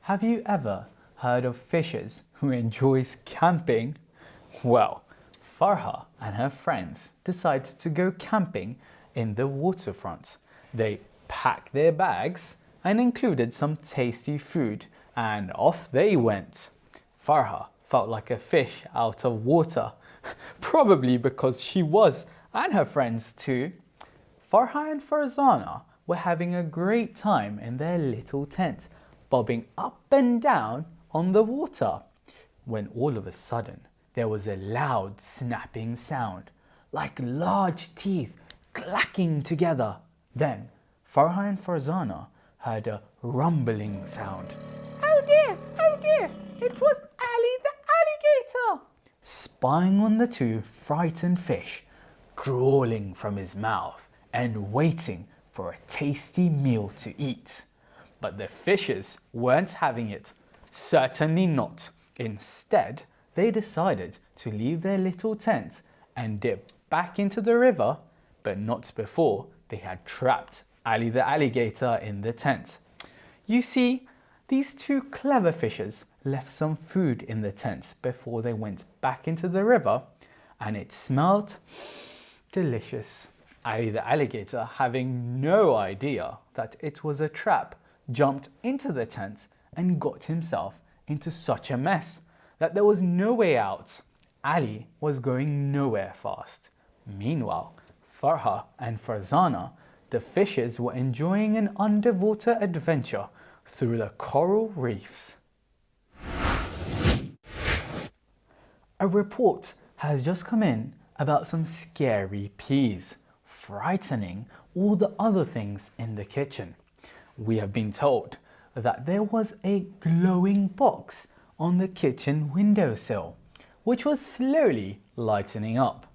Have you ever heard of fishes who enjoys camping? Well, Farha and her friends decided to go camping in the waterfront. They packed their bags and included some tasty food, and off they went. Farha felt like a fish out of water, probably because she was, and her friends too. Farha and Farzana were having a great time in their little tent, bobbing up and down on the water, when all of a sudden there was a loud snapping sound, like large teeth clacking together. Then Farha and Farzana heard a rumbling sound. Oh dear, it was Ali the alligator! Spying on the two frightened fish, drawling from his mouth and waiting for a tasty meal to eat. But the fishes weren't having it. Certainly not. Instead, they decided to leave their little tent and dip back into the river, but not before they had trapped Ali the alligator in the tent. You see, these two clever fishes left some food in the tent before they went back into the river, and it smelled delicious. Ali the alligator, having no idea that it was a trap, jumped into the tent and got himself into such a mess that there was no way out. Ali was going nowhere fast. Meanwhile, Farha and Farzana, the fishes, were enjoying an underwater adventure through the coral reefs. A report has just come in about some scary peas, frightening all the other things in the kitchen. We have been told that there was a glowing box on the kitchen windowsill, which was slowly lightening up.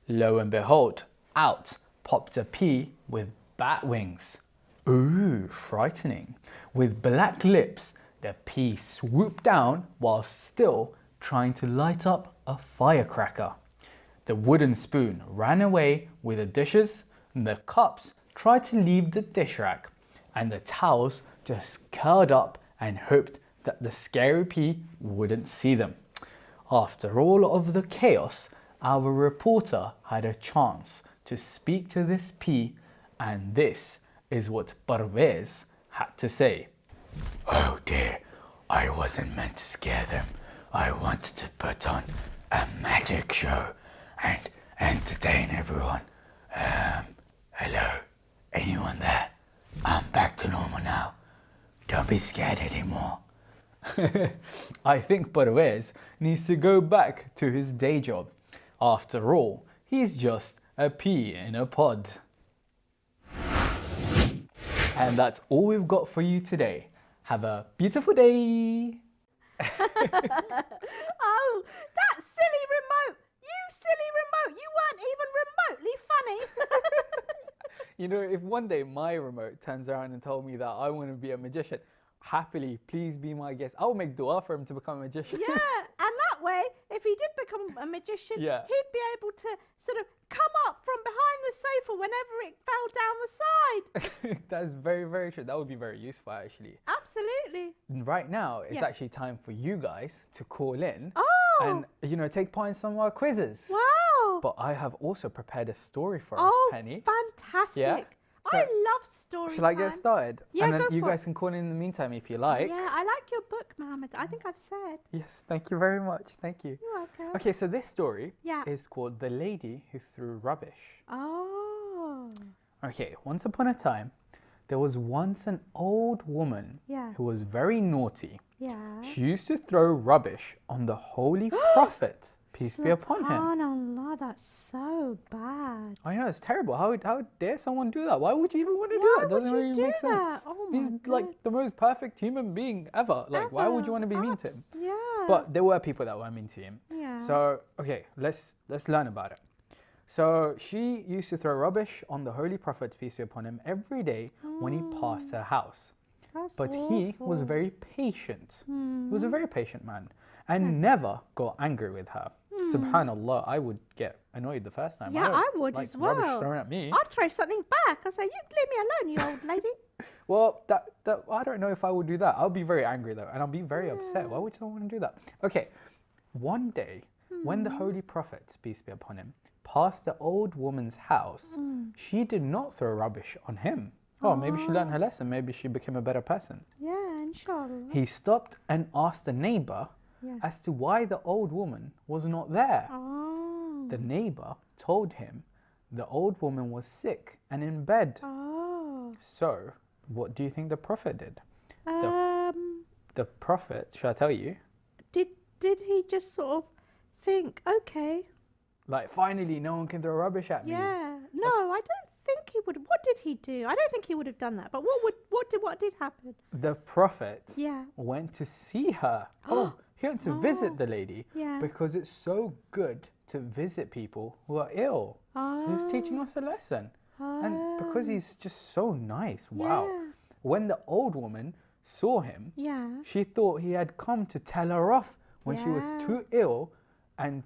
Lo and behold, out popped a pea with bat wings. Ooh, frightening. With black lips, the pea swooped down while still trying to light up a firecracker. The wooden spoon ran away with the dishes, and the cups tried to leave the dish rack, and the towels just curled up and hoped that the scary pea wouldn't see them. After all of the chaos, our reporter had a chance to speak to this pea, and this is what Parvez had to say. Oh dear, I wasn't meant to scare them. I wanted to put on a magic show and entertain everyone. Hello, anyone there? I'm back to normal now. Don't be scared anymore. I think Parvez needs to go back to his day job. After all, he's just a pea in a pod. And that's all we've got for you today. Have a beautiful day. Oh, that silly remote! You silly remote! You weren't even remotely funny! You know, if one day my remote turns around and told me that I want to be a magician, happily, please be my guest. I'll make dua for him to become a magician. Yeah, and that way, if he did become a magician, Yeah. he'd be able to sort of come up from behind the sofa whenever it fell down the side. That's very, very true. That would be very useful, actually. Absolutely. Right now, it's Yeah. actually time for you guys to call in Oh. and, you know, take part in some of our quizzes. Wow. But I have also prepared a story for us, Oh, Penny. fantastic. Yeah? So, I love story Shall I get time. started? Yeah, and then go you for guys it. can call in the meantime if you like. Yeah, I like your book, Mohammed. I think I've said. Yes, thank you very much. Thank you. You're welcome. Okay, so this story Yeah. is called The Lady Who Threw Rubbish. Oh. Okay, once upon a time, there was once an old woman Yeah. who was very naughty. Yeah. She used to throw rubbish on the Holy Prophet, peace be upon him. SubhanAllah, that's so bad. I know, it's terrible. How dare someone do that? Why would you even want to do Why that? It doesn't would you really do make sense. that? Oh my He's like God. the most perfect human being ever. Like, why would you want to be mean to him? Yeah. But there were people that were mean to him. Yeah. So, okay, let's learn about it. So she used to throw rubbish on the Holy Prophet, peace be upon him, every day when he passed her house. That's But he was awful. very patient. Hmm. He was a very patient man and never got angry with her. Subhanallah, I would get annoyed the first time. Yeah, don't I would like as rubbish well. thrown at me. I'd throw something back. I'd say, you leave me alone, you old lady. Well, that I don't know if I would do that. I'll be very angry though, and I'll be very upset. Why would someone do that? Okay, one day when the Holy Prophet, peace be upon him, passed the old woman's house, she did not throw rubbish on him. Oh, maybe she learned her lesson. Maybe she became a better person. Yeah, inshallah. He stopped and asked the neighbor Yeah. as to why the old woman was not there. Oh. The neighbor told him the old woman was sick and in bed. Oh. So, what do you think the Prophet did? The Prophet, shall I tell you? Did he just sort of think, okay, Like, finally, no one can throw rubbish at me. yeah. No, I don't think he would. What did he do? I don't think he would have done that. But what did happen? The Prophet Yeah. went to see her. Oh, he went to visit the lady Yeah. because it's so good to visit people who are ill. So he's teaching us a lesson. And because he's just so nice, wow. Yeah. When the old woman saw him, Yeah. she thought he had come to tell her off when she was Yeah. too ill and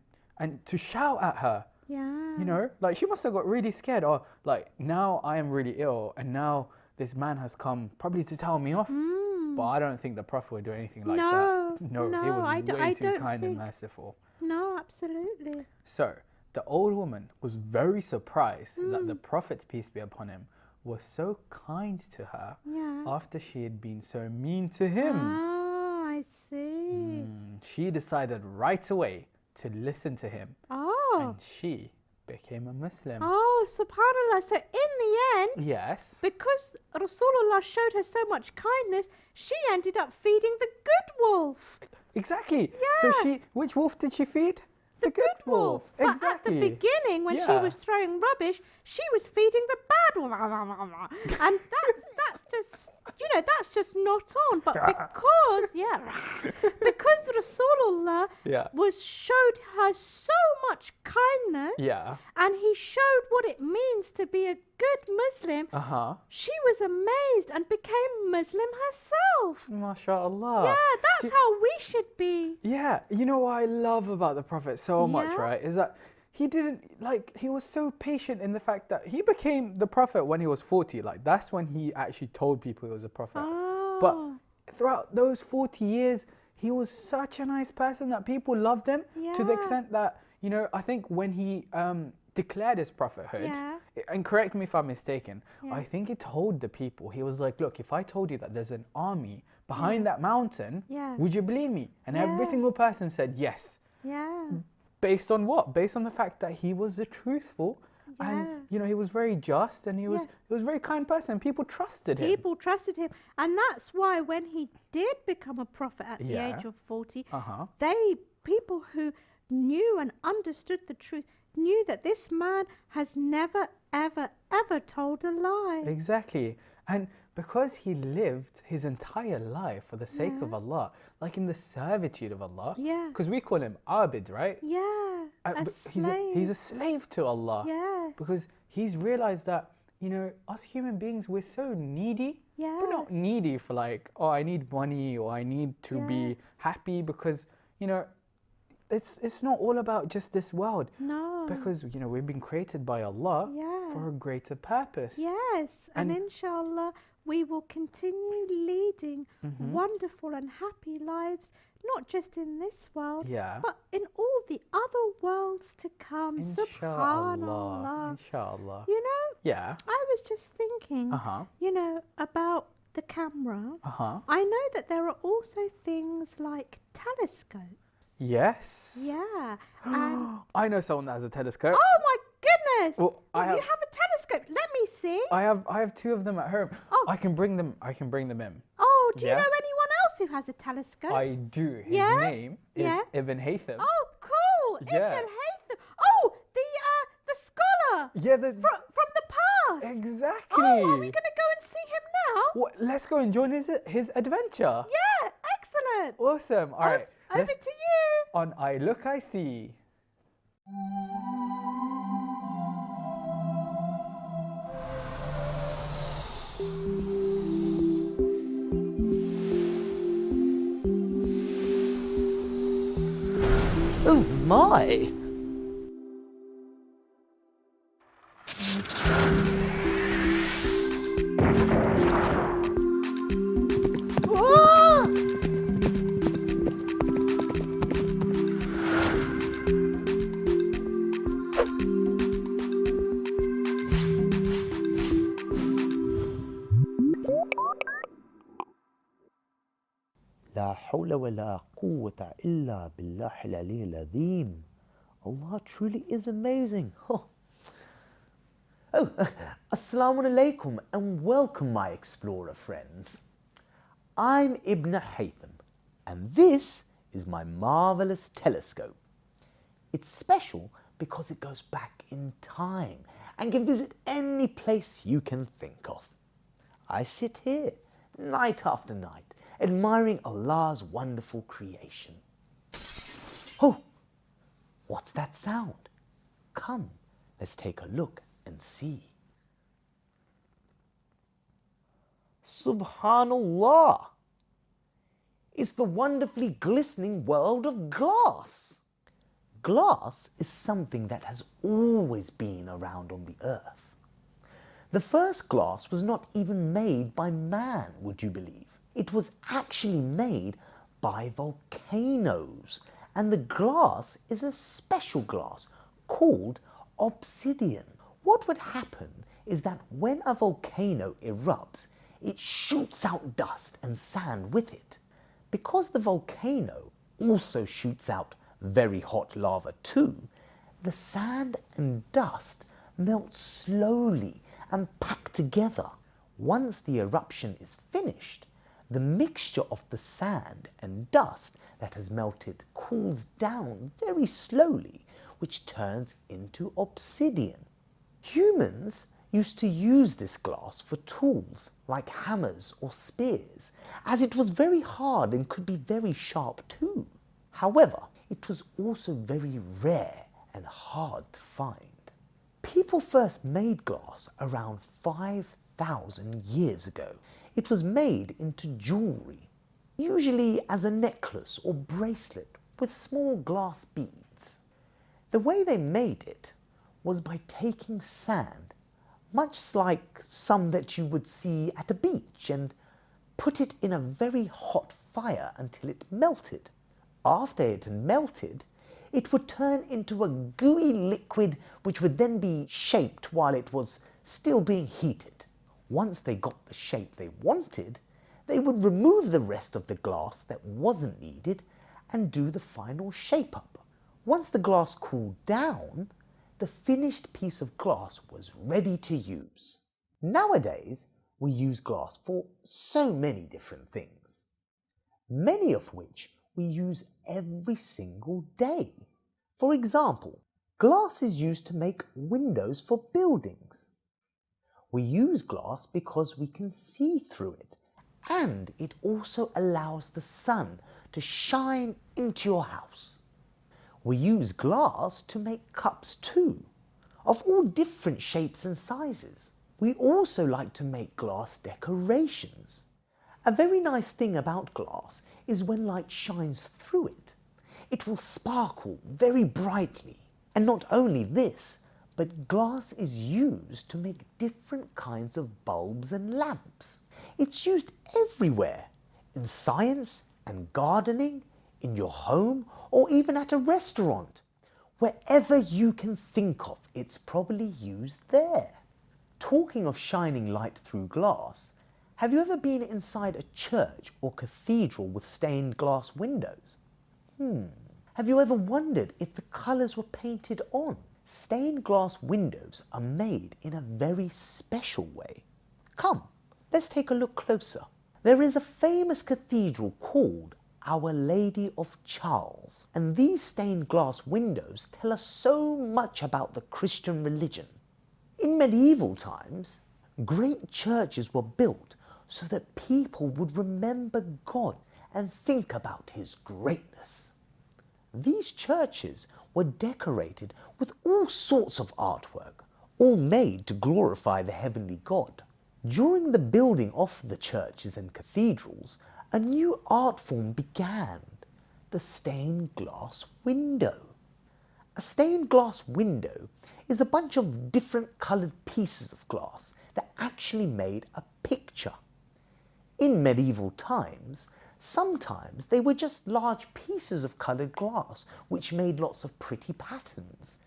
to shout at her. Yeah. You know, like she must have got really scared. Or like, now I am really ill and now this man has come probably to tell me off. Mm. But I don't think the Prophet would do anything like No, that. No, he no, was I way too don't kind and think- merciful. No, absolutely. So the old woman was very surprised that Mm. the Prophet, peace be upon him, was so kind to her Yeah. after she had been so mean to him. Ah, I see. She decided right away to listen to him, Oh. and she became a Muslim. Oh, subhanallah. So in the end, Yes. because Rasulullah showed her so much kindness, she ended up feeding the good wolf. Exactly. So Yeah. which wolf did she feed? The good wolf. But Exactly. at the beginning, when she Yeah. was throwing rubbish, she was feeding the bad wolf. And that's just, that's just not on. But because Rasulullah Yeah. showed her so much kindness, Yeah. and he showed what it means to be a good Muslim, she was amazed and became Muslim herself. MashaAllah. Yeah, that's how we should be. Yeah, you know what I love about the Prophet so much, Yeah. right? Is that he didn't, he was so patient in the fact that he became the Prophet when he was 40. Like, that's when he actually told people he was a Prophet. Oh. But throughout those 40 years, he was such a nice person that people loved him to the Yeah. extent that, I think when he declared his prophethood, Yeah. and correct me if I'm mistaken, Yeah. I think he told the people, he was like, look, if I told you that there's an army behind that mountain, Yeah. would you believe me? And every Yeah. single person said yes. Yeah. Based on what? Based on the fact that he was the truthful, and he was very just, and he was a very kind person. People trusted him. People trusted him. And that's why when he did become a prophet at the Yeah. age of 40, Uh-huh. people who knew and understood the truth, knew that this man has never, ever, ever told a lie. Exactly. And because he lived his entire life for the sake of Allah, like in the servitude of Allah, Yeah. because we call him Abid, right? Yeah. A But slave. he's a slave to Allah. Yes. Because he's realized that, you know, us human beings, we're so needy. Yes. We're not needy for like, oh, I need money or I need to be happy, because, you know, it's not all about just this world. No. Because, you know, we've been created by Allah for a greater purpose. Yes, and inshallah, we will continue leading wonderful and happy lives, not just in this world, but in all the other worlds to come. Subhanallah. Inshallah. You know, I was just thinking, you know, about the camera. I know that there are also things like telescopes. Yes. Yeah. And I know someone that has a telescope. oh my goodness! Well, You have a telescope. Let me see. I have 2 of them at home. Oh. I can bring them in. Oh, do you know anyone else who has a telescope? I do. His name is Ibn Haytham. Oh, cool. Yeah. Ibn Haytham. Oh, the scholar. Yeah, From the past. exactly. Oh, are we gonna go and see him now? What, let's go and join his adventure. Yeah, excellent. Awesome. All right. Over to you. On I Look, I See. Oh my! Ah! لا حول ولا قوة إلا بالله العلي العظيم. Allah truly is amazing. Assalamu alaikum and welcome, my explorer friends. I'm Ibn Haytham and this is my marvelous telescope. It's special because it goes back in time and can visit any place you can think of. I sit here night after night admiring Allah's wonderful creation. Oh, what's that sound? Come, let's take a look and see. Subhanallah! It's the wonderfully glistening world of glass. Glass is something that has always been around on the earth. The first glass was not even made by man, would you believe? It was actually made by volcanoes, and the glass is a special glass called obsidian. What would happen is that when a volcano erupts, it shoots out dust and sand with it. Because the volcano also shoots out very hot lava too, the sand and dust melt slowly and pack together. Once the eruption is finished, the mixture of the sand and dust that has melted cools down very slowly, which turns into obsidian. Humans used to use this glass for tools like hammers or spears, as it was very hard and could be very sharp too. However, it was also very rare and hard to find. People first made glass around 5,000 years ago. It was made into jewellery, usually as a necklace or bracelet with small glass beads. The way they made it was by taking sand, much like some that you would see at a beach, and put it in a very hot fire until it melted. After it had melted, it would turn into a gooey liquid which would then be shaped while it was still being heated. Once they got the shape they wanted, they would remove the rest of the glass that wasn't needed and do the final shape up. Once the glass cooled down, the finished piece of glass was ready to use. Nowadays, we use glass for so many different things, many of which we use every single day. For example, glass is used to make windows for buildings. We use glass because we can see through it, and it also allows the sun to shine into your house. We use glass to make cups too, of all different shapes and sizes. We also like to make glass decorations. A very nice thing about glass is when light shines through it. It will sparkle very brightly. And not only this, but glass is used to make different kinds of bulbs and lamps. It's used everywhere, in science and gardening, in your home, or even at a restaurant. Wherever you can think of, it's probably used there. Talking of shining light through glass, have you ever been inside a church or cathedral with stained glass windows? Have you ever wondered if the colours were painted on? Stained glass windows are made in a very special way. Come, let's take a look closer. There is a famous cathedral called Our Lady of Charles, and these stained glass windows tell us so much about the Christian religion. In medieval times, great churches were built so that people would remember God and think about His greatness. These churches were decorated with all sorts of artwork, all made to glorify the heavenly God. During the building of the churches and cathedrals, a new art form began, the stained glass window. A stained glass window is a bunch of different coloured pieces of glass that actually made a picture. In medieval times, sometimes they were just large pieces of coloured glass which made lots of pretty patterns.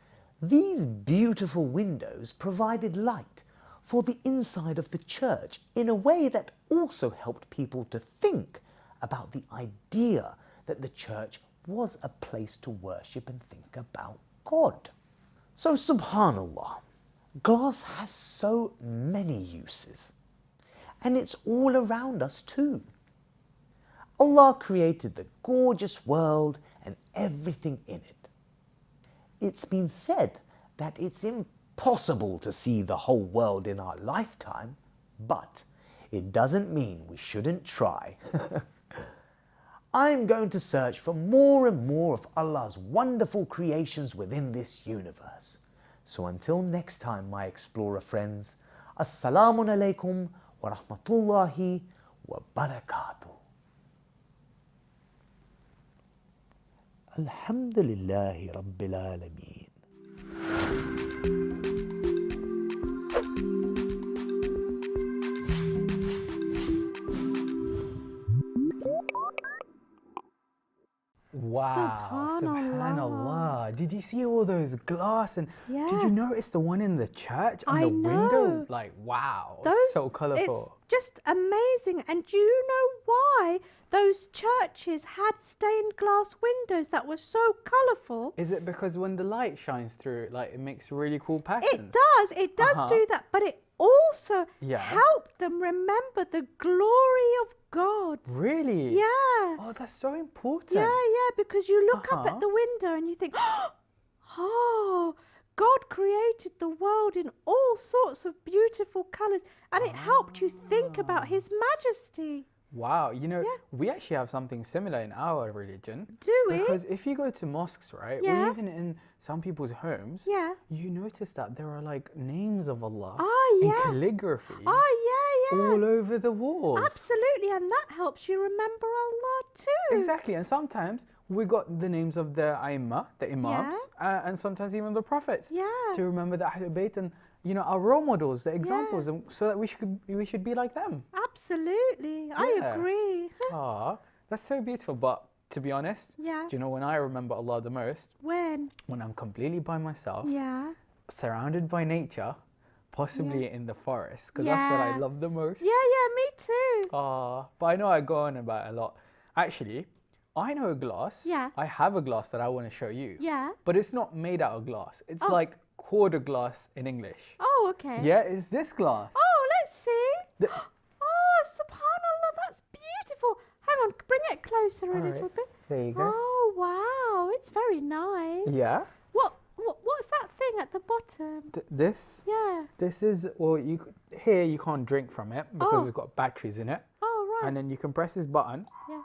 These beautiful windows provided light for the inside of the church in a way that also helped people to think about the idea that the church was a place to worship and think about God. So subhanallah, glass has so many uses, and it's all around us too. Allah created the gorgeous world and everything in it. It's been said that it's impossible to see the whole world in our lifetime, but it doesn't mean we shouldn't try. I'm going to search for more and more of Allah's wonderful creations within this universe. So until next time, my explorer friends, Assalamu alaikum wa rahmatullahi wa barakatuh. Alhamdulillahi Rabbil Alameen. Wow, subhanallah. Did you see all those glass and Yeah. did you notice the one in the church on I the know. window? Like, wow, it's so colourful. It's just amazing. And do you know why those churches had stained glass windows that were so colourful? Is it because when the light shines through, like it makes really cool It patterns? does do that, but it also Yeah. helped them remember the glory of God. Really? Yeah. Oh, that's so important. Yeah, because you look up Uh-huh. at the window and you think, oh, God created the world in all sorts of beautiful colours, and it helped you think about His majesty. Wow, you know, Yeah. we actually have something similar in our religion. Do we? Because if you go to mosques, right, Yeah. or even in some people's homes, Yeah. you notice that there are like names of Allah Oh, in yeah. calligraphy Oh, yeah. all over the walls. Absolutely, and that helps you remember Allah too. Exactly, and sometimes we got the names of the Aimma, the Imams, and sometimes even the Prophets. Yeah. To remember the Ahlul Bayt and, you know, our role models, the examples, and so that we should be like them. Absolutely, I Yeah. agree. Ah, that's so beautiful. But to be honest, Yeah. do you know when I remember Allah the most? When? When I'm completely by myself, Yeah. surrounded by nature, possibly in the forest, because that's what I Yeah. love the most. Yeah, me too. But I know I go on about it a lot. Actually, I know a glass. Yeah. I have a glass that I want to show you. Yeah. But it's not made out of glass. It's Oh. like quarter glass in English. Oh, okay. Yeah, it's this glass. Oh, let's see. The- Oh, subhanallah, that's beautiful. Hang on, bring it closer a All little right, bit. there you go. Oh, wow, it's very nice. Yeah. What's that thing at the bottom? This is, well, here you can't drink from it because Oh. it's got batteries in it. Oh, right. And then you can press this button. Yeah.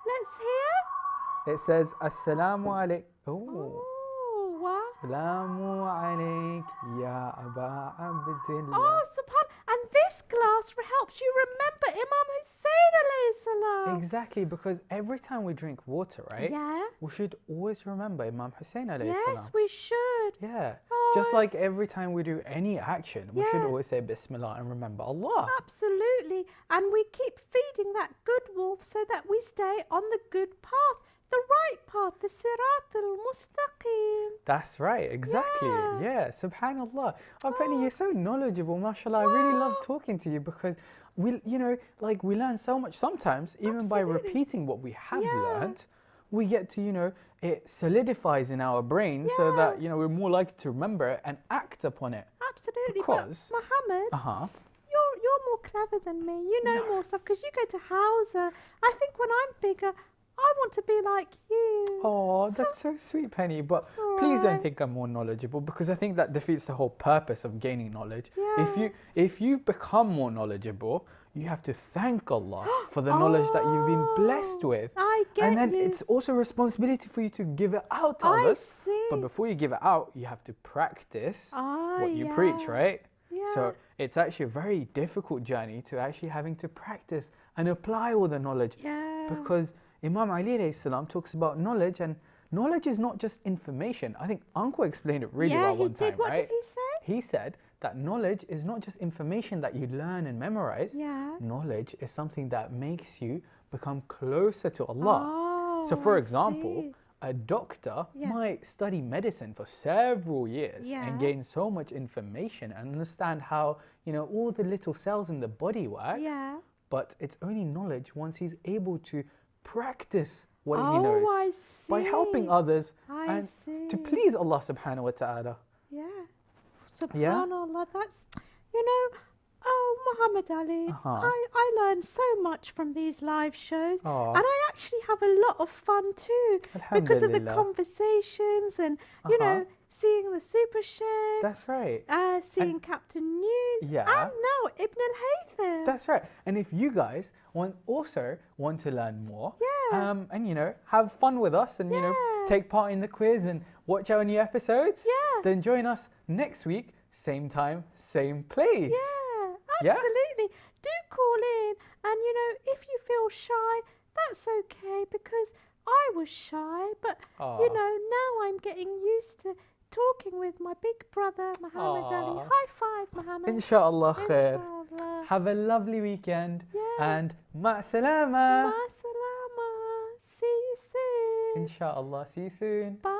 Let's hear. It says Assalamu alaikum. Oh. Oh, wow. Salamu alayk ya Aba Abdillah. Oh, subhan. And this glass helps you remember Imam Hussein alayhi salam. Exactly, because every time we drink water, right? Yeah. We should always remember Imam Hussein alayhi Yes, salam. we should. Yeah. Oh, Just like every time we do any action, we should Yeah. always say Bismillah and remember Allah. Absolutely. And we keep feeding that good wolf so that we stay on the good path, the right path, the Sirat al-Mustaqim. That's right, exactly. Yeah, subhanallah. Oh, Penny, you're so knowledgeable, mashallah. I really love talking to you because we learn so much sometimes, even by Absolutely. repeating what we have learned, we get to, it solidifies in our brain so that, we're more likely to remember it and act upon it. Absolutely. Because- But Muhammad, Uh-huh. you're more clever than me. You know more stuff because you go to Hausa. I think when I'm bigger, I want to be like you. Oh, that's so sweet, Penny. But That's all please don't right. think I'm more knowledgeable because I think that defeats the whole purpose of gaining knowledge. Yeah. If you become more knowledgeable, you have to thank Allah for the knowledge that you've been blessed with. I get And then you. it's also a responsibility for you to give it out to I others. see. But before you give it out, you have to practice what you preach, yeah. right? Yeah. So it's actually a very difficult journey to actually having to practice and apply all the knowledge. Yeah. Because Imam Ali alayhi salam talks about knowledge, and knowledge is not just information. I think Uncle explained it really well he one time, did. What right? did he say? He said that knowledge is not just information that you learn and memorize. Yeah. Knowledge is something that makes you become closer to Allah. Oh, So, for I example, see. a doctor Yeah. might study medicine for several years Yeah. and gain so much information and understand how, all the little cells in the body work. Yeah. But it's only knowledge once he's able to practice what he Oh, knows I see. by helping others I and to see. please Allah subhanahu wa ta'ala. Yeah. Subhanallah, that's, oh, Muhammad Ali, Uh-huh. I learned so much from these live shows. Aw. And I actually have a lot of fun too. Because of the Alhamdulillah. conversations and, Uh-huh. seeing the Super Sheikhs. That's right. Seeing Captain News. Yeah. And now Ibn al-Haytham. That's right. And if you guys also want to learn more, Yeah. and have fun with us and Yeah. take part in the quiz and watch our new episodes, Yeah. then join us next week, same time, same place. Yeah, Yeah? absolutely. Do call in, and if you feel shy, that's okay because I was shy, but Aw. now I'm getting used to talking with my big brother Muhammad Ali. Aw. High five, Muhammad. Inshallah khair. Inshallah. Have a lovely weekend Yeah. and ma salama. Ma salama. See you soon. Inshallah. See you soon. Bye.